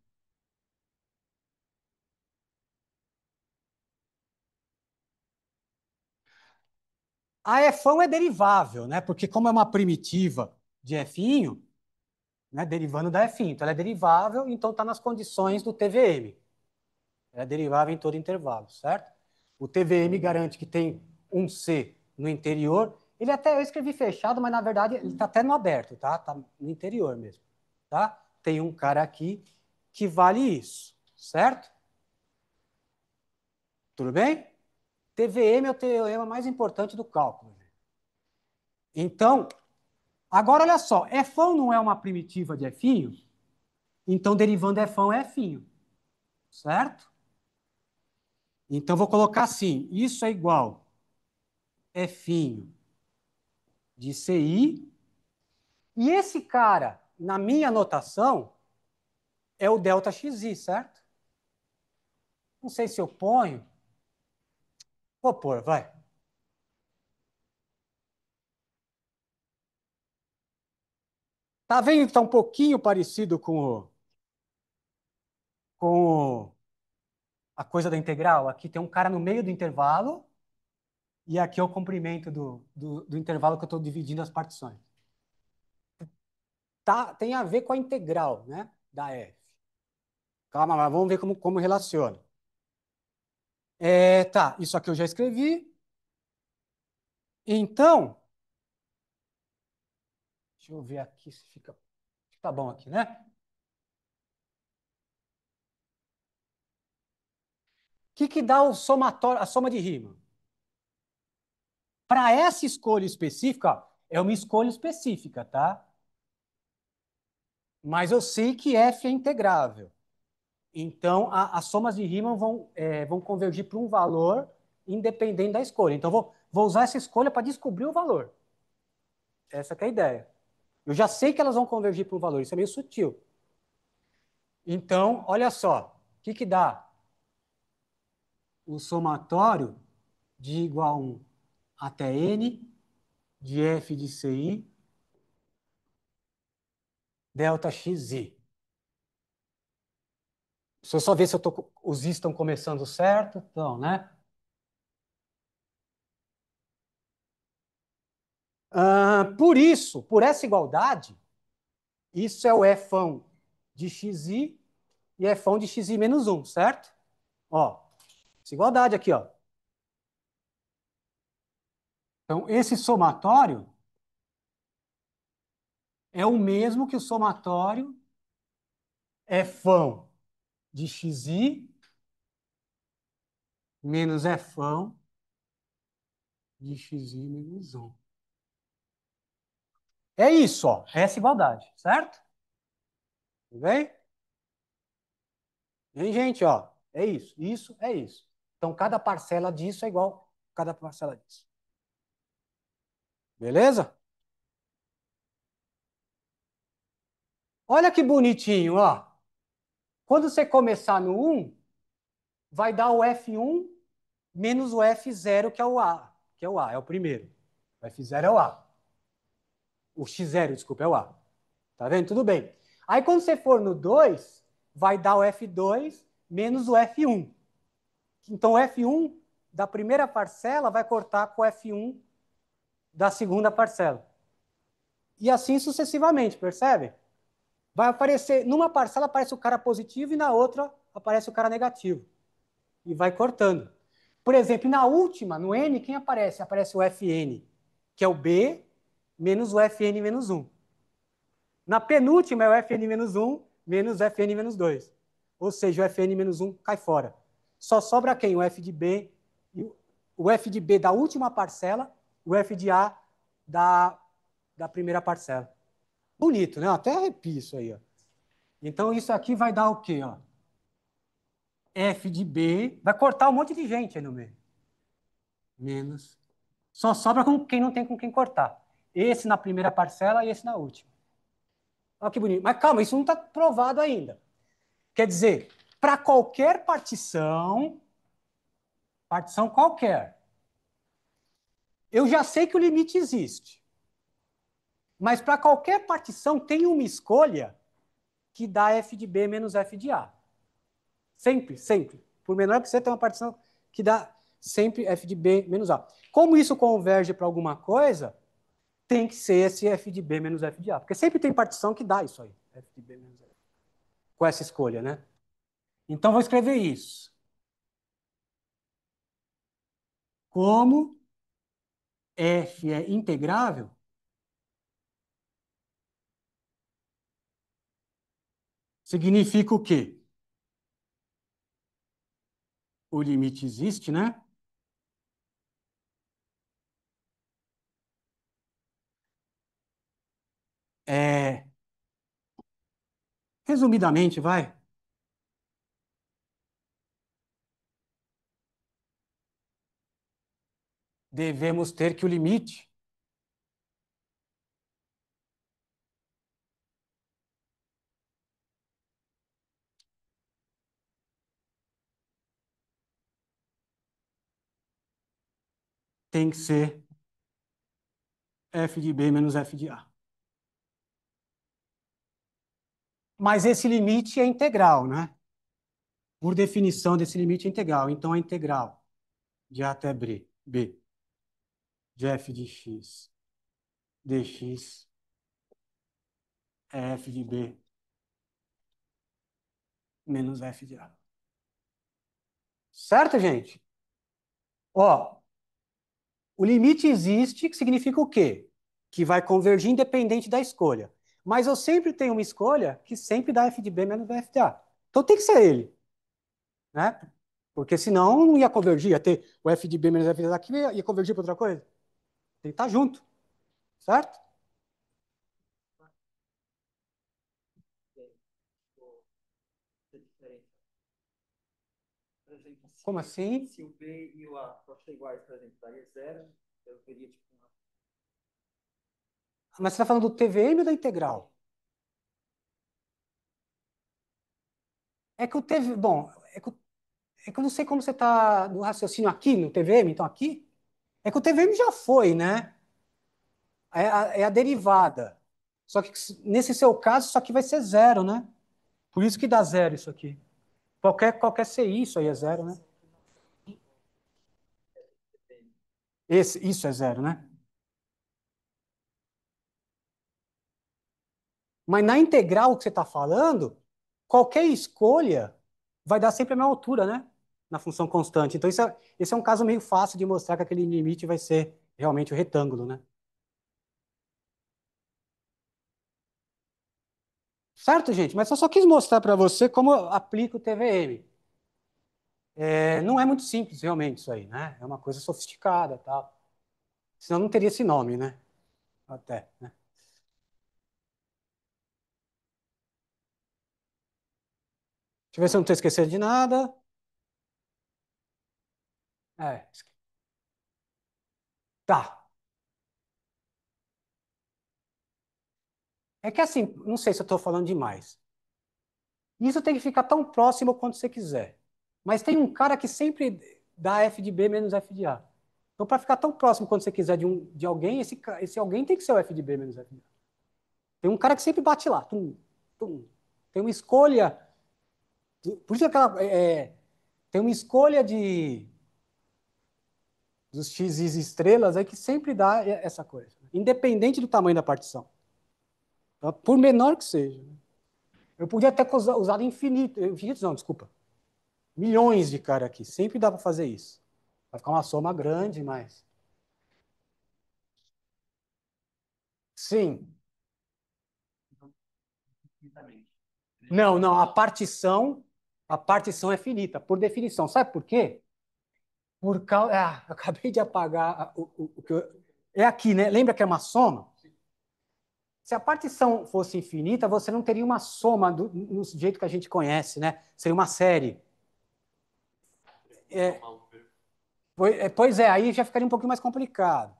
A fão é derivável, né? Porque como é uma primitiva de f', né, derivando da f', então ela é derivável, então está nas condições do TVM. Ela é derivável em todo intervalo, certo? O TVM garante que tem um C no interior. Ele até eu escrevi fechado, mas na verdade ele está até no aberto, tá? Está no interior mesmo, tá? Tem um cara aqui que vale isso, certo? Tudo bem? TVM é o teorema mais importante do cálculo. Então, agora olha só, Fão não é uma primitiva de F', então derivando Fão é F', certo? Então vou colocar assim, isso é igual F' de CI, e esse cara, na minha anotação, é o delta xi, certo? Não sei se eu ponho. Vou pôr, vai. Tá vendo que está um pouquinho parecido com a coisa da integral? Aqui tem um cara no meio do intervalo e aqui é o comprimento do intervalo que eu estou dividindo as partições. Tá, tem a ver com a integral, né, da f. Calma, mas vamos ver como relaciona. Tá, isso aqui eu já escrevi. Então, deixa eu ver aqui se fica... Tá bom aqui, né? O que dá o somatório, a soma de rima? Para essa escolha específica, ó, é uma escolha específica, tá? Mas eu sei que f é integrável. Então, as somas de rima vão convergir para um valor independente da escolha. Então, vou usar essa escolha para descobrir o valor. Essa que é a ideia. Eu já sei que elas vão convergir para um valor. Isso é meio sutil. Então, olha só. O que dá? O somatório de igual a 1 até n de f de ci delta xi. Deixa eu só ver se os is estão começando certo. Então, né? Por isso, por essa igualdade, isso é o Fão de xi e Fão de xi menos 1, certo? Ó, essa igualdade aqui, ó. Então, esse somatório é o mesmo que o somatório Fão de xi menos Fão de xi menos 1. É isso, ó. É essa igualdade, certo? Tudo bem? Vem, gente, ó. É isso. Isso é isso. Então, cada parcela disso é igual a cada parcela disso. Beleza? Olha que bonitinho, ó. Quando você começar no 1, vai dar o F1 menos o F0, que é o A. Que é o A, é o primeiro. O F0 é o A. O X0, desculpa, é o A. Tá vendo? Tudo bem. Aí quando você for no 2, vai dar o F2 menos o F1. Então o F1 da primeira parcela vai cortar com o F1 da segunda parcela. E assim sucessivamente, percebe? Vai aparecer, numa parcela aparece o cara positivo e na outra aparece o cara negativo. E vai cortando. Por exemplo, na última, no N, quem aparece? Aparece o Fn, que é o B, menos o Fn menos 1. Na penúltima é o Fn menos 1, menos o Fn menos 2. Ou seja, o Fn menos 1 cai fora. só sobra quem? O f de b, o f de b da última parcela, o f de a da primeira parcela. Bonito, né? Até arrepio isso aí. Ó. Então, isso aqui vai dar o quê? Ó? F de B, vai cortar um monte de gente aí no meio. Menos. Só sobra com quem não tem com quem cortar. Esse na primeira parcela e esse na última. Olha que bonito. Mas calma, isso não está provado ainda. Quer dizer, para qualquer partição qualquer, eu já sei que o limite existe. Mas para qualquer partição tem uma escolha que dá f de B menos f de A. Sempre, sempre. Por menor que você tenha uma partição que dá sempre f de B menos A. Como isso converge para alguma coisa, tem que ser esse f de B menos f de A. Porque sempre tem partição que dá isso aí. F de B menos A. Com essa escolha, né? Então, vou escrever isso. Como f é integrável, significa o quê? O limite existe, né? É, resumidamente, vai. Devemos ter que o limite tem que ser f de B menos f de A. Mas esse limite é integral, né? Por definição, desse limite é integral. Então, a integral de A até B de f de x dx é f de B menos f de A. Certo, gente? Ó, o limite existe, que significa o quê? Que vai convergir independente da escolha. Mas eu sempre tenho uma escolha que sempre dá f de B menos f de A. Então tem que ser ele, né? Porque senão não ia convergir, ia ter o f de B menos f de A aqui, ia convergir para outra coisa. Tem que estar junto, certo? Como assim? Se o B e o A fossem iguais, por exemplo, daria zero, eu teria tipo uma... Mas você está falando do TVM ou da integral? É que o TV, bom, é que eu não sei como você está no raciocínio aqui no TVM, então aqui, é que o TVM já foi, né? É a derivada. Só que nesse seu caso, isso aqui vai ser zero, né? Por isso que dá zero isso aqui. Qualquer CI, isso aí é zero, né? Isso é zero, né? Mas na integral que você está falando, qualquer escolha vai dar sempre a mesma altura, né? Na função constante. Então, esse é um caso meio fácil de mostrar que aquele limite vai ser realmente o retângulo, né? Certo, gente? Mas eu só quis mostrar para você como eu aplico o TVM. É, não é muito simples, realmente, isso aí, né? É uma coisa sofisticada, tal. Senão não teria esse nome, né? Até, né? Deixa eu ver se eu não estou esquecendo de nada. É, tá. É que assim, não sei se eu estou falando demais. Isso tem que ficar tão próximo quanto você quiser. Mas tem um cara que sempre dá f de B menos f de A. Então, para ficar tão próximo quanto você quiser de alguém, esse alguém tem que ser o f de B menos f de A. Tem um cara que sempre bate lá. Tum, tum. Tem uma escolha. Por isso tem uma escolha dos x estrelas aí que sempre dá essa coisa. Independente do tamanho da partição. Tá? Por menor que seja. Eu podia até usar infinitos não, desculpa. Milhões de cara aqui. Sempre dá para fazer isso. Vai ficar uma soma grande, mas. Sim. Não, não. A partição. A partição é finita, por definição. Sabe por quê? Por causa. Ah, acabei de apagar o que eu... É aqui, né? Lembra que é uma soma? Se a partição fosse infinita, você não teria uma soma no jeito que a gente conhece, né? Seria uma série. É, pois é, aí já ficaria um pouquinho mais complicado.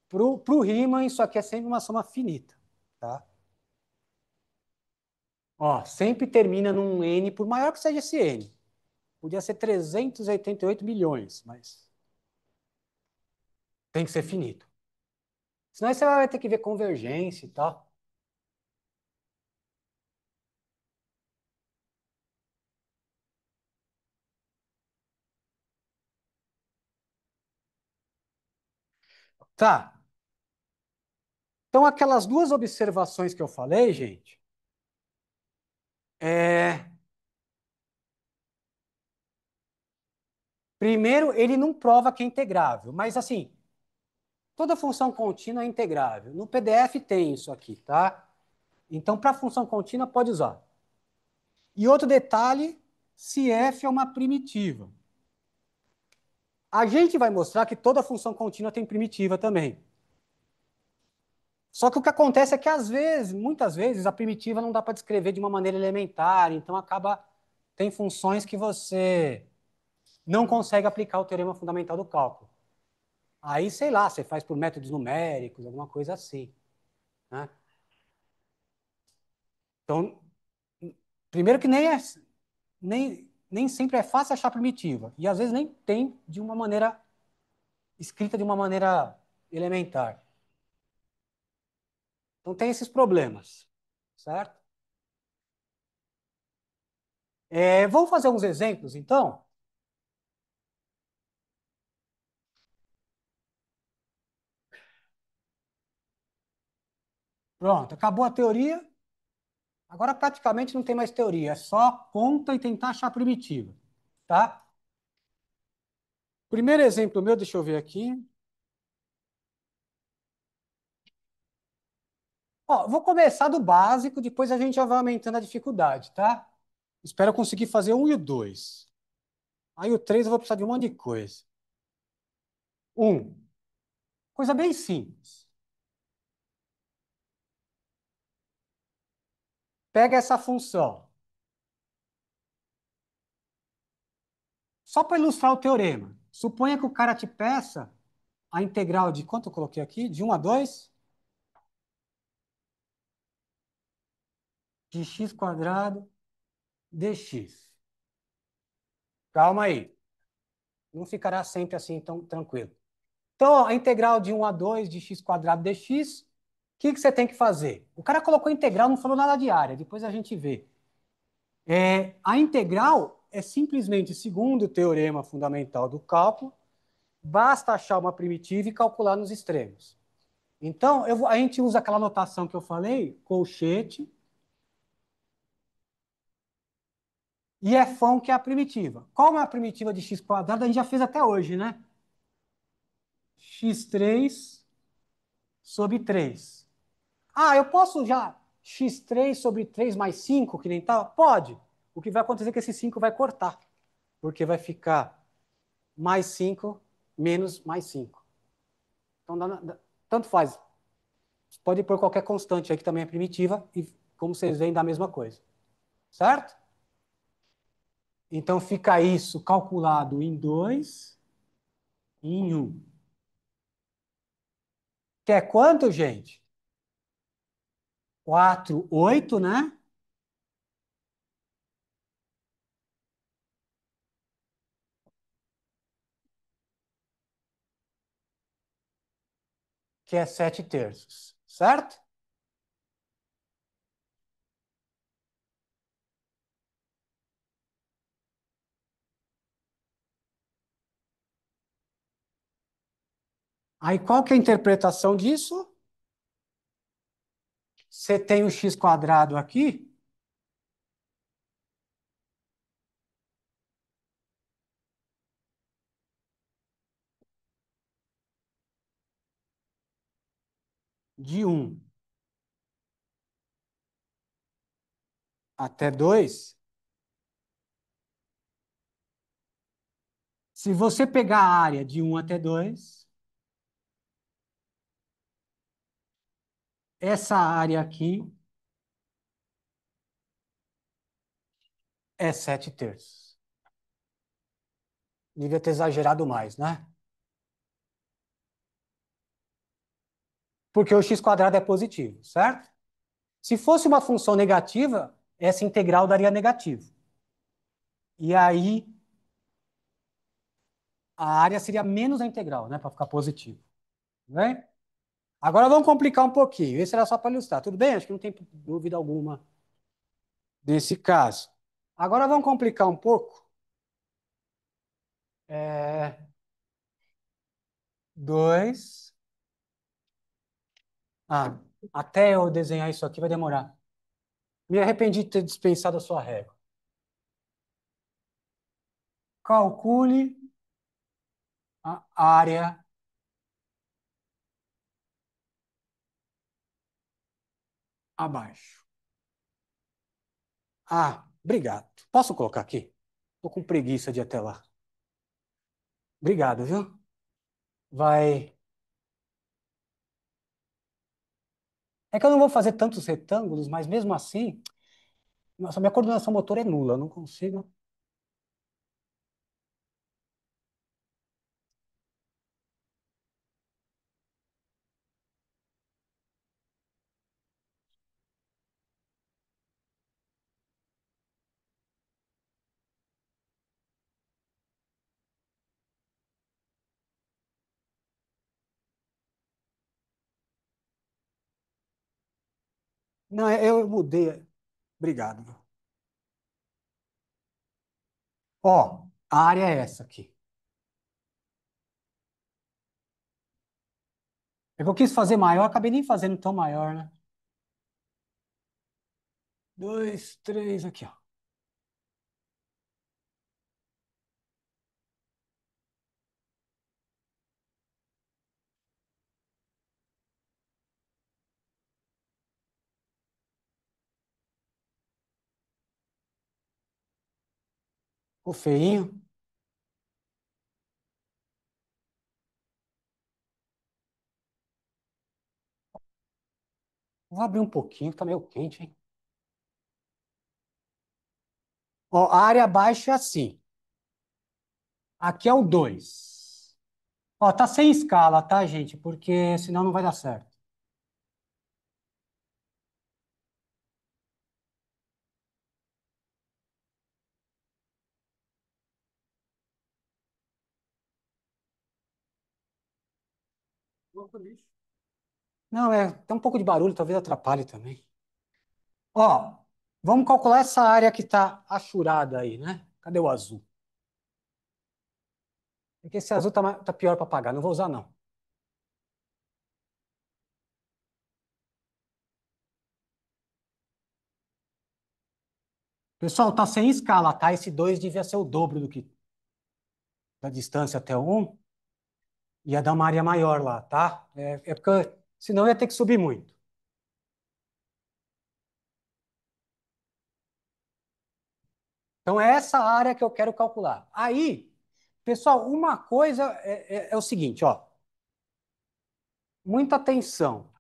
Para o Riemann, isso aqui é sempre uma soma finita. Tá? Ó, sempre termina num n, por maior que seja esse n. Podia ser 388 milhões, mas tem que ser finito. Senão você vai ter que ver convergência e tal. Tá. Então, aquelas duas observações que eu falei, gente, primeiro, ele não prova que é integrável, mas assim, toda função contínua é integrável. No PDF tem isso aqui, tá? Então, para função contínua, pode usar. E outro detalhe, se f é uma primitiva. A gente vai mostrar que toda função contínua tem primitiva também. Só que o que acontece é que, às vezes, muitas vezes, a primitiva não dá para descrever de uma maneira elementar, então acaba. Tem funções que você não consegue aplicar o teorema fundamental do cálculo. Aí, sei lá, você faz por métodos numéricos, alguma coisa assim. Né? Então, primeiro que nem sempre é fácil achar primitiva. E às vezes nem tem de uma maneira escrita de uma maneira elementar. Então tem esses problemas, certo? Vamos fazer uns exemplos, então? Pronto, acabou a teoria. Agora praticamente não tem mais teoria, é só conta e tentar achar primitiva, tá? Primeiro exemplo meu, deixa eu ver aqui. Ó, vou começar do básico, depois a gente já vai aumentando a dificuldade, tá? Espero conseguir fazer um e o dois. Aí o três eu vou precisar de um monte de coisa. Um, coisa bem simples. Pega essa função. Só para ilustrar o teorema. Suponha que o cara te peça a integral de quanto eu coloquei aqui? De um a 2 de x quadrado dx. Calma aí. Não ficará sempre assim tão tranquilo. Então, a integral de um a 2 de x quadrado dx, o que você tem que fazer? O cara colocou integral, não falou nada de área, depois a gente vê. A integral é simplesmente, segundo o teorema fundamental do cálculo, basta achar uma primitiva e calcular nos extremos. Então, a gente usa aquela notação que eu falei, colchete, e fão, que é a primitiva. Qual é a primitiva de x quadrado? A gente já fez até hoje, né? X3 sobre 3. Ah, eu posso já x3 sobre 3 mais 5, que nem tal? Pode. O que vai acontecer é que esse 5 vai cortar, porque vai ficar mais 5 menos mais 5. Então, tanto faz. Pode pôr qualquer constante aí que também é primitiva, e como vocês veem, dá a mesma coisa. Certo? Então, fica isso calculado em 2 e em 1. Que é quanto, gente? 4, 8, né? Que é 7 terços. Certo? Aí, qual que é a interpretação disso? Você tem o x quadrado aqui, de 1 até 2, Se você pegar a área de 1 até 2, essa área aqui é 7 terços. Devia ter exagerado mais, né? Porque o x quadrado é positivo, certo? Se fosse uma função negativa, essa integral daria negativo. E aí a área seria menos a integral, né? Para ficar positivo. Tudo bem? Agora vamos complicar um pouquinho. Esse era só para ilustrar. Tudo bem? Acho que não tem dúvida alguma desse caso. Agora vamos complicar um pouco. É, 2. Ah, até eu desenhar isso aqui vai demorar. Me arrependi de ter dispensado a sua régua. Calcule a área abaixo. Ah, obrigado. Posso colocar aqui? Estou com preguiça de ir até lá. Obrigado, viu? Vai. É que eu não vou fazer tantos retângulos, mas mesmo assim, nossa, minha coordenação motora é nula, eu não consigo. Não, eu mudei. Obrigado. Ó, a área é essa aqui. É que eu quis fazer maior, acabei nem fazendo tão maior, né? 2, 3, aqui, ó. Ficou feinho. Vou abrir um pouquinho, tá meio quente, hein? Ó, a área abaixo é assim. Aqui é o 2. Ó, tá sem escala, tá, gente? Porque senão não vai dar certo. Não, tem um pouco de barulho, talvez atrapalhe também. Ó, vamos calcular essa área que tá achurada aí, né? Cadê o azul? É que esse azul tá pior para apagar, não vou usar, não. Pessoal, tá sem escala, tá? Esse 2 devia ser o dobro do que da distância até o 1. Ia dar uma área maior lá, tá? É porque senão ia ter que subir muito. Então, é essa área que eu quero calcular. Aí, pessoal, uma coisa é o seguinte, ó. Muita atenção.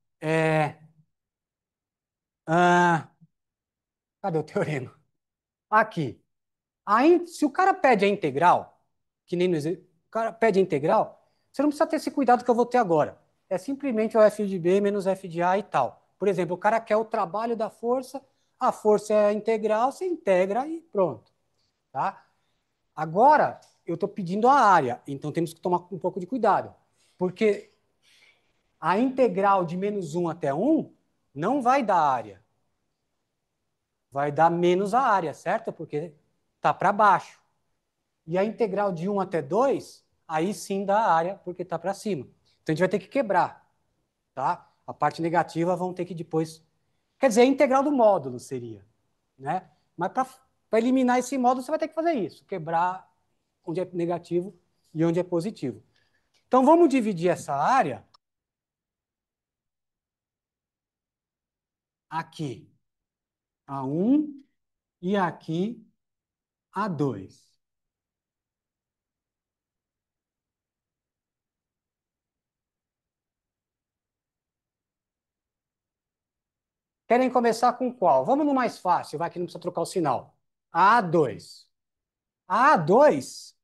Ah, cadê o teorema? Aqui. Se o cara pede a integral, que nem o cara pede a integral, você não precisa ter esse cuidado que eu vou ter agora. É simplesmente o f de b menos f de a e tal. Por exemplo, o cara quer o trabalho da força, a força é a integral, você integra e pronto. Tá? Agora, eu estou pedindo a área, então temos que tomar um pouco de cuidado. Porque a integral de -1 até 1 não vai dar área. Vai dar menos a área, certo? Porque está para baixo. E a integral de 1 até 2, aí sim dá área, porque está para cima. Então a gente vai ter que quebrar, tá? A parte negativa vão ter que depois. Quer dizer, a integral do módulo seria, né? Mas para eliminar esse módulo, você vai ter que fazer isso: quebrar onde é negativo e onde é positivo. Então vamos dividir essa área aqui a 1 e aqui a 2. Querem começar com qual? Vamos no mais fácil, vai que não precisa trocar o sinal. A2. A A2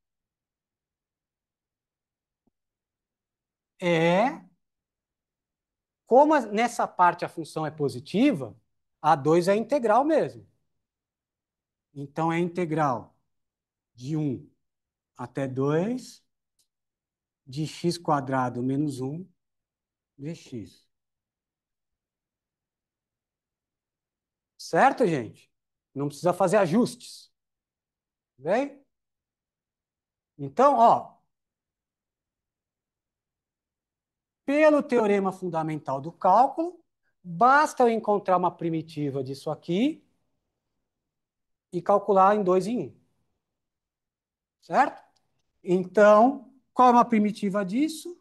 é, como nessa parte a função é positiva, A2 é integral mesmo. Então, é integral de 1 até 2 de x quadrado menos 1 dx. Certo, gente? Não precisa fazer ajustes. Bem? Então, ó, pelo teorema fundamental do cálculo, basta eu encontrar uma primitiva disso aqui e calcular em 2 em 1. Certo? Então, qual é uma primitiva disso?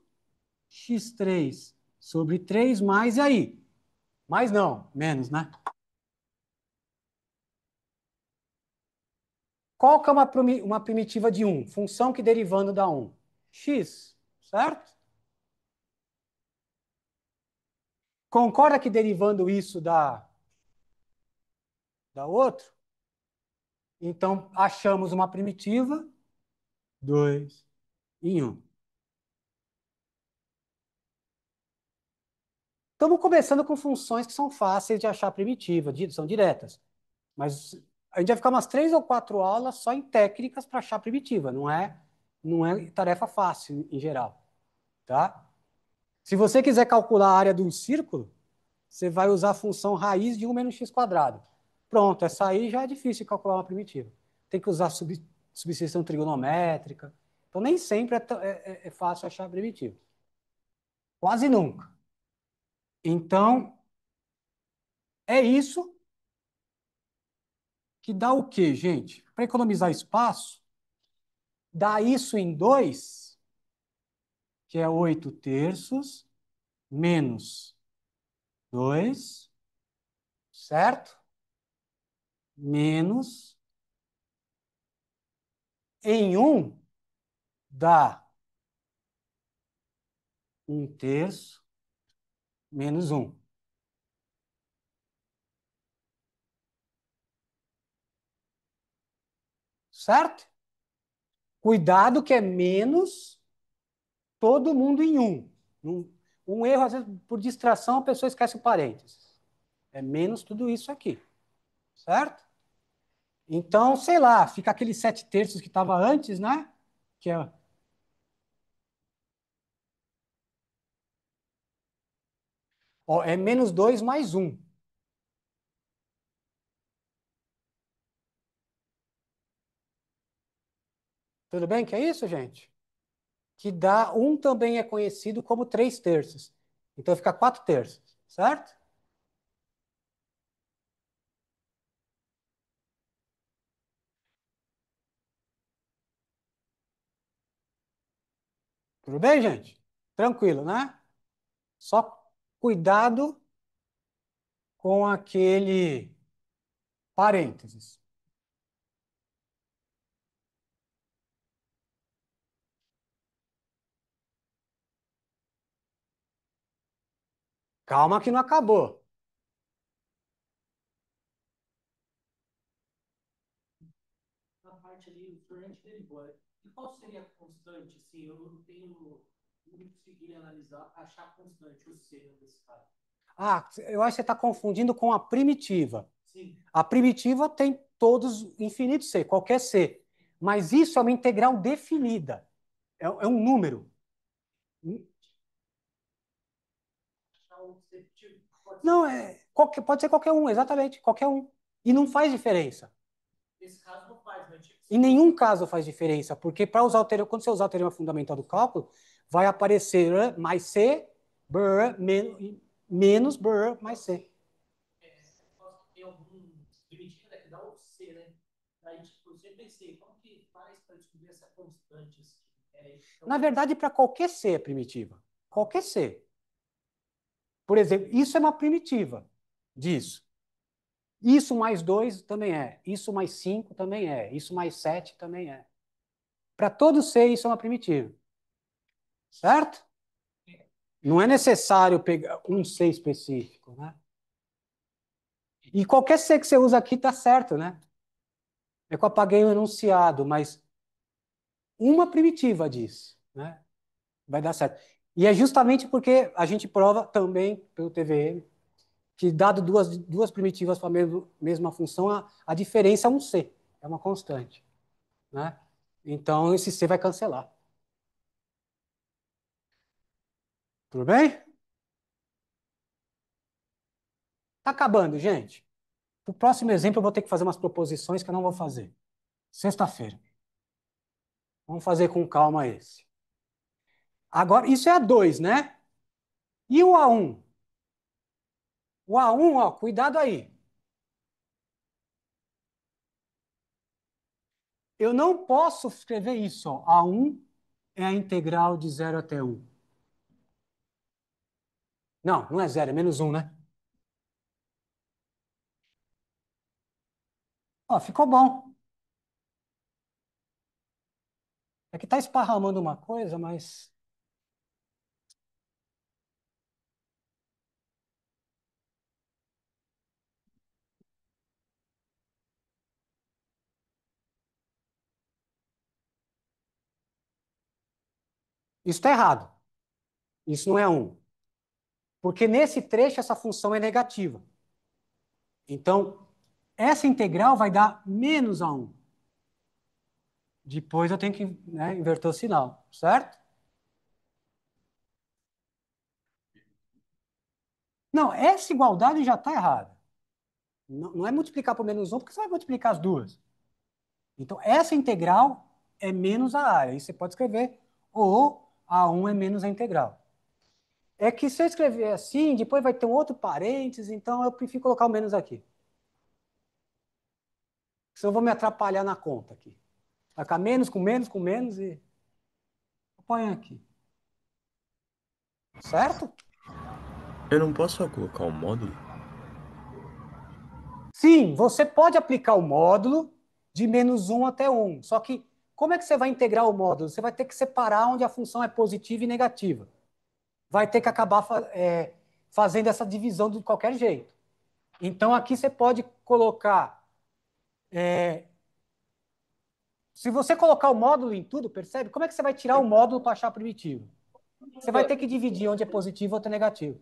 X3 sobre 3 mais, e aí? Mais não, menos, né? Qual que é uma primitiva de 1? Função que derivando dá 1. X, certo? Concorda que derivando isso dá outro? Então, achamos uma primitiva, 2 em 1. Estamos começando com funções que são fáceis de achar primitiva, são diretas. Mas a gente vai ficar umas 3 ou 4 aulas só em técnicas para achar primitiva. Não é tarefa fácil em geral, tá? Se você quiser calcular a área de um círculo, você vai usar a função raiz de 1 menos x quadrado. Pronto, essa aí já é difícil de calcular uma primitiva. Tem que usar substituição trigonométrica. Então, nem sempre é fácil achar primitiva. Quase nunca. Então, é isso que dá o quê, gente? Para economizar espaço, dá isso em 2, que é 8 terços, menos 2, certo? Menos, em 1, dá 1 terço, menos 1. Certo? Cuidado que é menos todo mundo em 1. Um erro, às vezes, por distração, a pessoa esquece o parênteses. É menos tudo isso aqui. Certo? Então, sei lá, fica aqueles 7 terços que estava antes, né? Que é menos 2 mais 1. Tudo bem que é isso, gente? Que dá 1 também é conhecido como 3 terços. Então fica 4 terços, certo? Tudo bem, gente? Tranquilo, né? Só cuidado com aquele parênteses. Calma que não acabou. Na parte ali, o Fernandes derivou. E qual seria a constante? Assim, eu não consegui analisar, achar constante o C nesse caso. Ah, eu acho que você está confundindo com a primitiva. Sim. A primitiva tem todos infinitos C, qualquer C. Mas isso é uma integral definida. É um número. Não, pode ser qualquer um, exatamente, qualquer um. E não faz diferença. Nesse caso não faz, né? Em nenhum caso faz diferença, porque para usar quando você usar o teorema fundamental do cálculo, vai aparecer mais C, menos mais C. Tem algum limitinho, né, que dá o C, né? Daí, tipo, eu sempre pensei, como que faz para descobrir essa constante? Assim? Na verdade, para qualquer C é primitiva. Qualquer C. Por exemplo, isso é uma primitiva disso. Isso mais 2 também é. Isso mais 5 também é. Isso mais 7 também é. Para todo C, isso é uma primitiva. Certo? Não é necessário pegar um C específico, né? E qualquer C que você usa aqui está certo, né? É que eu apaguei o enunciado, mas uma primitiva diz, né? Vai dar certo. E é justamente porque a gente prova também pelo TVM que, dado duas primitivas para a mesma função, a diferença é um C, é uma constante, né? Então, esse C vai cancelar. Tudo bem? Tá acabando, gente. O próximo exemplo eu vou ter que fazer umas proposições que eu não vou fazer. Sexta-feira. Vamos fazer com calma esse. Agora, isso é a 2, né? E o A1? O A1, ó, cuidado aí. Eu não posso escrever isso, ó. A1 é a integral de 0 até 1. Não, não é 0, é menos 1, né? Ó, ficou bom. É que está esparramando uma coisa, mas isso está errado. Isso não é 1. Porque nesse trecho essa função é negativa. Então, essa integral vai dar menos a 1. Depois eu tenho que, né, inverter o sinal, certo? Não, essa igualdade já está errada. Não, não é multiplicar por menos 1, porque você vai multiplicar as duas. Então, essa integral é menos a área. Aí você pode escrever, ou A1 é menos a integral. É que se eu escrever assim, depois vai ter um outro parênteses, então eu prefiro colocar o menos aqui. Senão eu vou me atrapalhar na conta aqui. Vai ficar menos com menos com menos e põe aqui. Certo? Eu não posso só colocar um módulo? Sim, você pode aplicar o módulo de menos 1 até 1. Só que como é que você vai integrar o módulo? Você vai ter que separar onde a função é positiva e negativa. Vai ter que acabar fazendo essa divisão de qualquer jeito. Então, aqui você pode colocar. Se você colocar o módulo em tudo, percebe? Como é que você vai tirar o módulo para achar primitivo? Você vai ter que dividir onde é positivo e onde é negativo.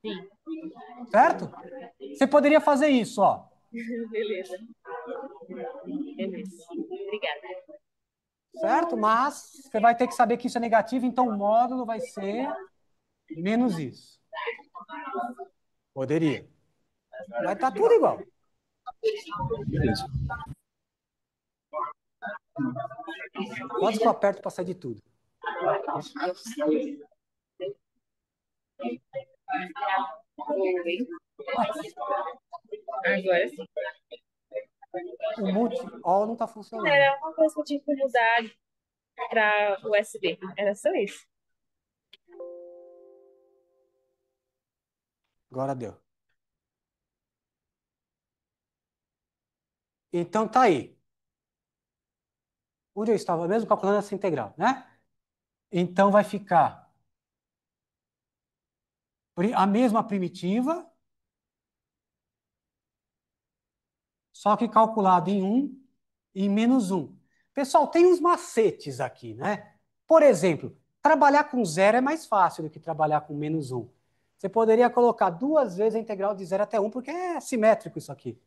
Sim. Certo? Você poderia fazer isso, ó. Beleza. Beleza. Obrigada. Certo? Mas você vai ter que saber que isso é negativo, então o módulo vai ser menos isso. Poderia. Vai estar tudo igual. Beleza. Quase que eu aperto para sair de tudo. Oi. Ué, Agora sim. o multi-all não está funcionando. Era uma coisa que eu tinha que mudar para USB. Era só isso. Agora deu. Então tá aí. Onde eu estava mesmo calculando essa integral, né? Então vai ficar a mesma primitiva, só que calculado em 1 e menos 1. Pessoal, tem uns macetes aqui, né? Por exemplo, trabalhar com zero é mais fácil do que trabalhar com menos 1. Você poderia colocar duas vezes a integral de 0 até 1, porque é simétrico isso aqui,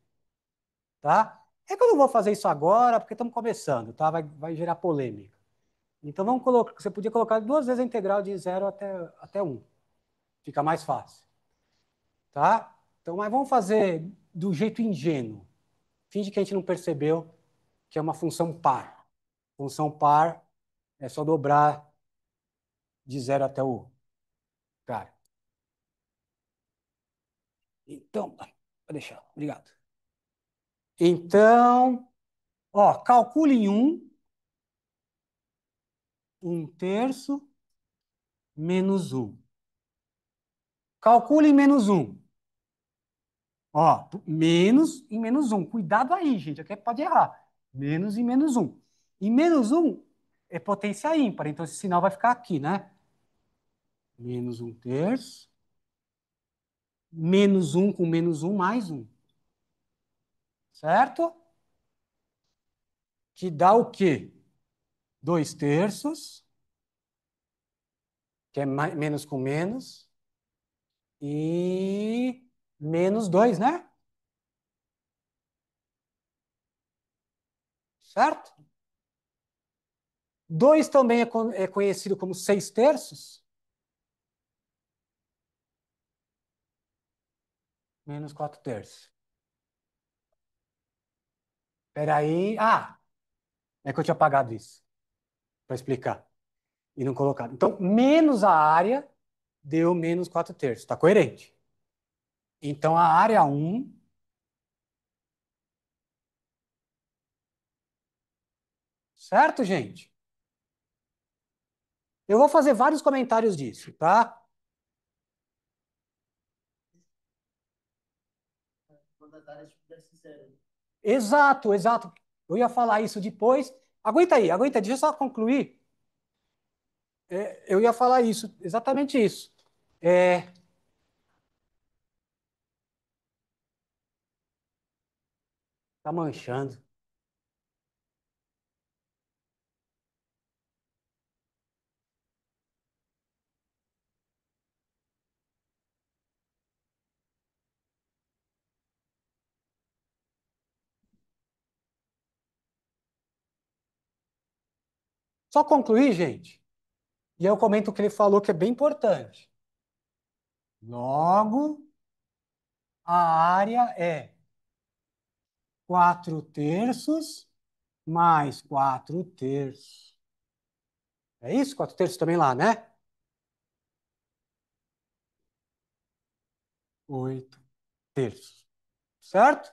tá? É que eu não vou fazer isso agora, porque estamos começando, tá? Vai gerar polêmica. Então vamos colocar, você podia colocar duas vezes a integral de 0 até 1. Fica mais fácil, tá? Então, mas vamos fazer do jeito ingênuo. Finge que a gente não percebeu que é uma função par. Função par é só dobrar de 0 até o cara. Então, pode deixar. Obrigado. Então, ó, calcule em 1 terço menos 1. Calcule em menos 1. Ó, menos em menos 1. Cuidado aí, gente, aqui pode errar. Menos em menos 1. E menos 1 é potência ímpar, então esse sinal vai ficar aqui, né? Menos 1 terço. Menos 1 com menos 1 mais 1. certo? Que dá o quê? 2/3, que é menos com menos, e menos 2, né? Certo? 2 também é conhecido como 6/3, menos 4/3. Espera aí. Ah, é que eu tinha apagado isso, para explicar, e não colocado. Então, menos a área deu menos 4/3. Está coerente? Então, a área 1, certo, gente? Eu vou fazer vários comentários disso, tá? Exato, exato. Eu ia falar isso depois. Aguenta aí, deixa eu só concluir. Eu ia falar isso, exatamente isso. É, tá manchando. Só concluir, gente. E aí eu comento o que ele falou, que é bem importante. Logo, a área é 4/3 mais 4/3. É isso? 4/3 também lá, né? 8/3. Certo?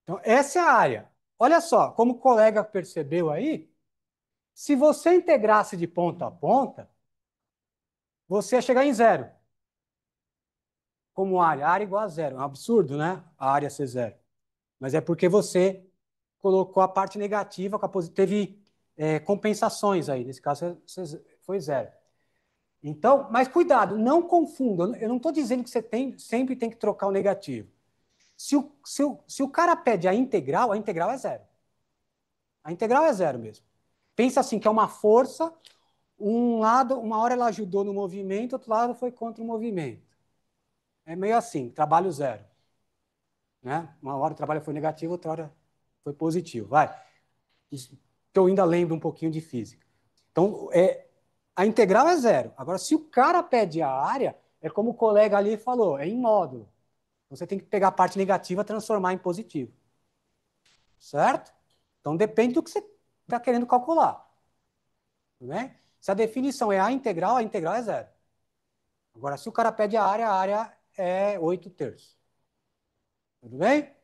Então, essa é a área. Olha só, como o colega percebeu aí, se você integrasse de ponta a ponta, você ia chegar em zero. Como área. A área igual a zero. É um absurdo, né? A área ser zero. Mas é porque você colocou a parte negativa, teve compensações aí. Nesse caso, foi zero. Então, mas cuidado, não confunda. Eu não estou dizendo que você sempre tem que trocar o negativo. Se o cara pede a integral é zero. A integral é zero mesmo. Pensa assim, que é uma força, um lado, uma hora ela ajudou no movimento, outro lado foi contra o movimento. É meio assim, trabalho zero. Né? Uma hora o trabalho foi negativo, outra hora foi positivo. Vai. Eu ainda lembro um pouquinho de física. Então, a integral é zero. Agora, se o cara pede a área, é como o colega ali falou, é em módulo. Você tem que pegar a parte negativa e transformar em positivo. Certo? Então, depende do que você está querendo calcular. Né? Se a definição é a integral é zero. Agora, se o cara pede a área é 8/3. Tudo bem?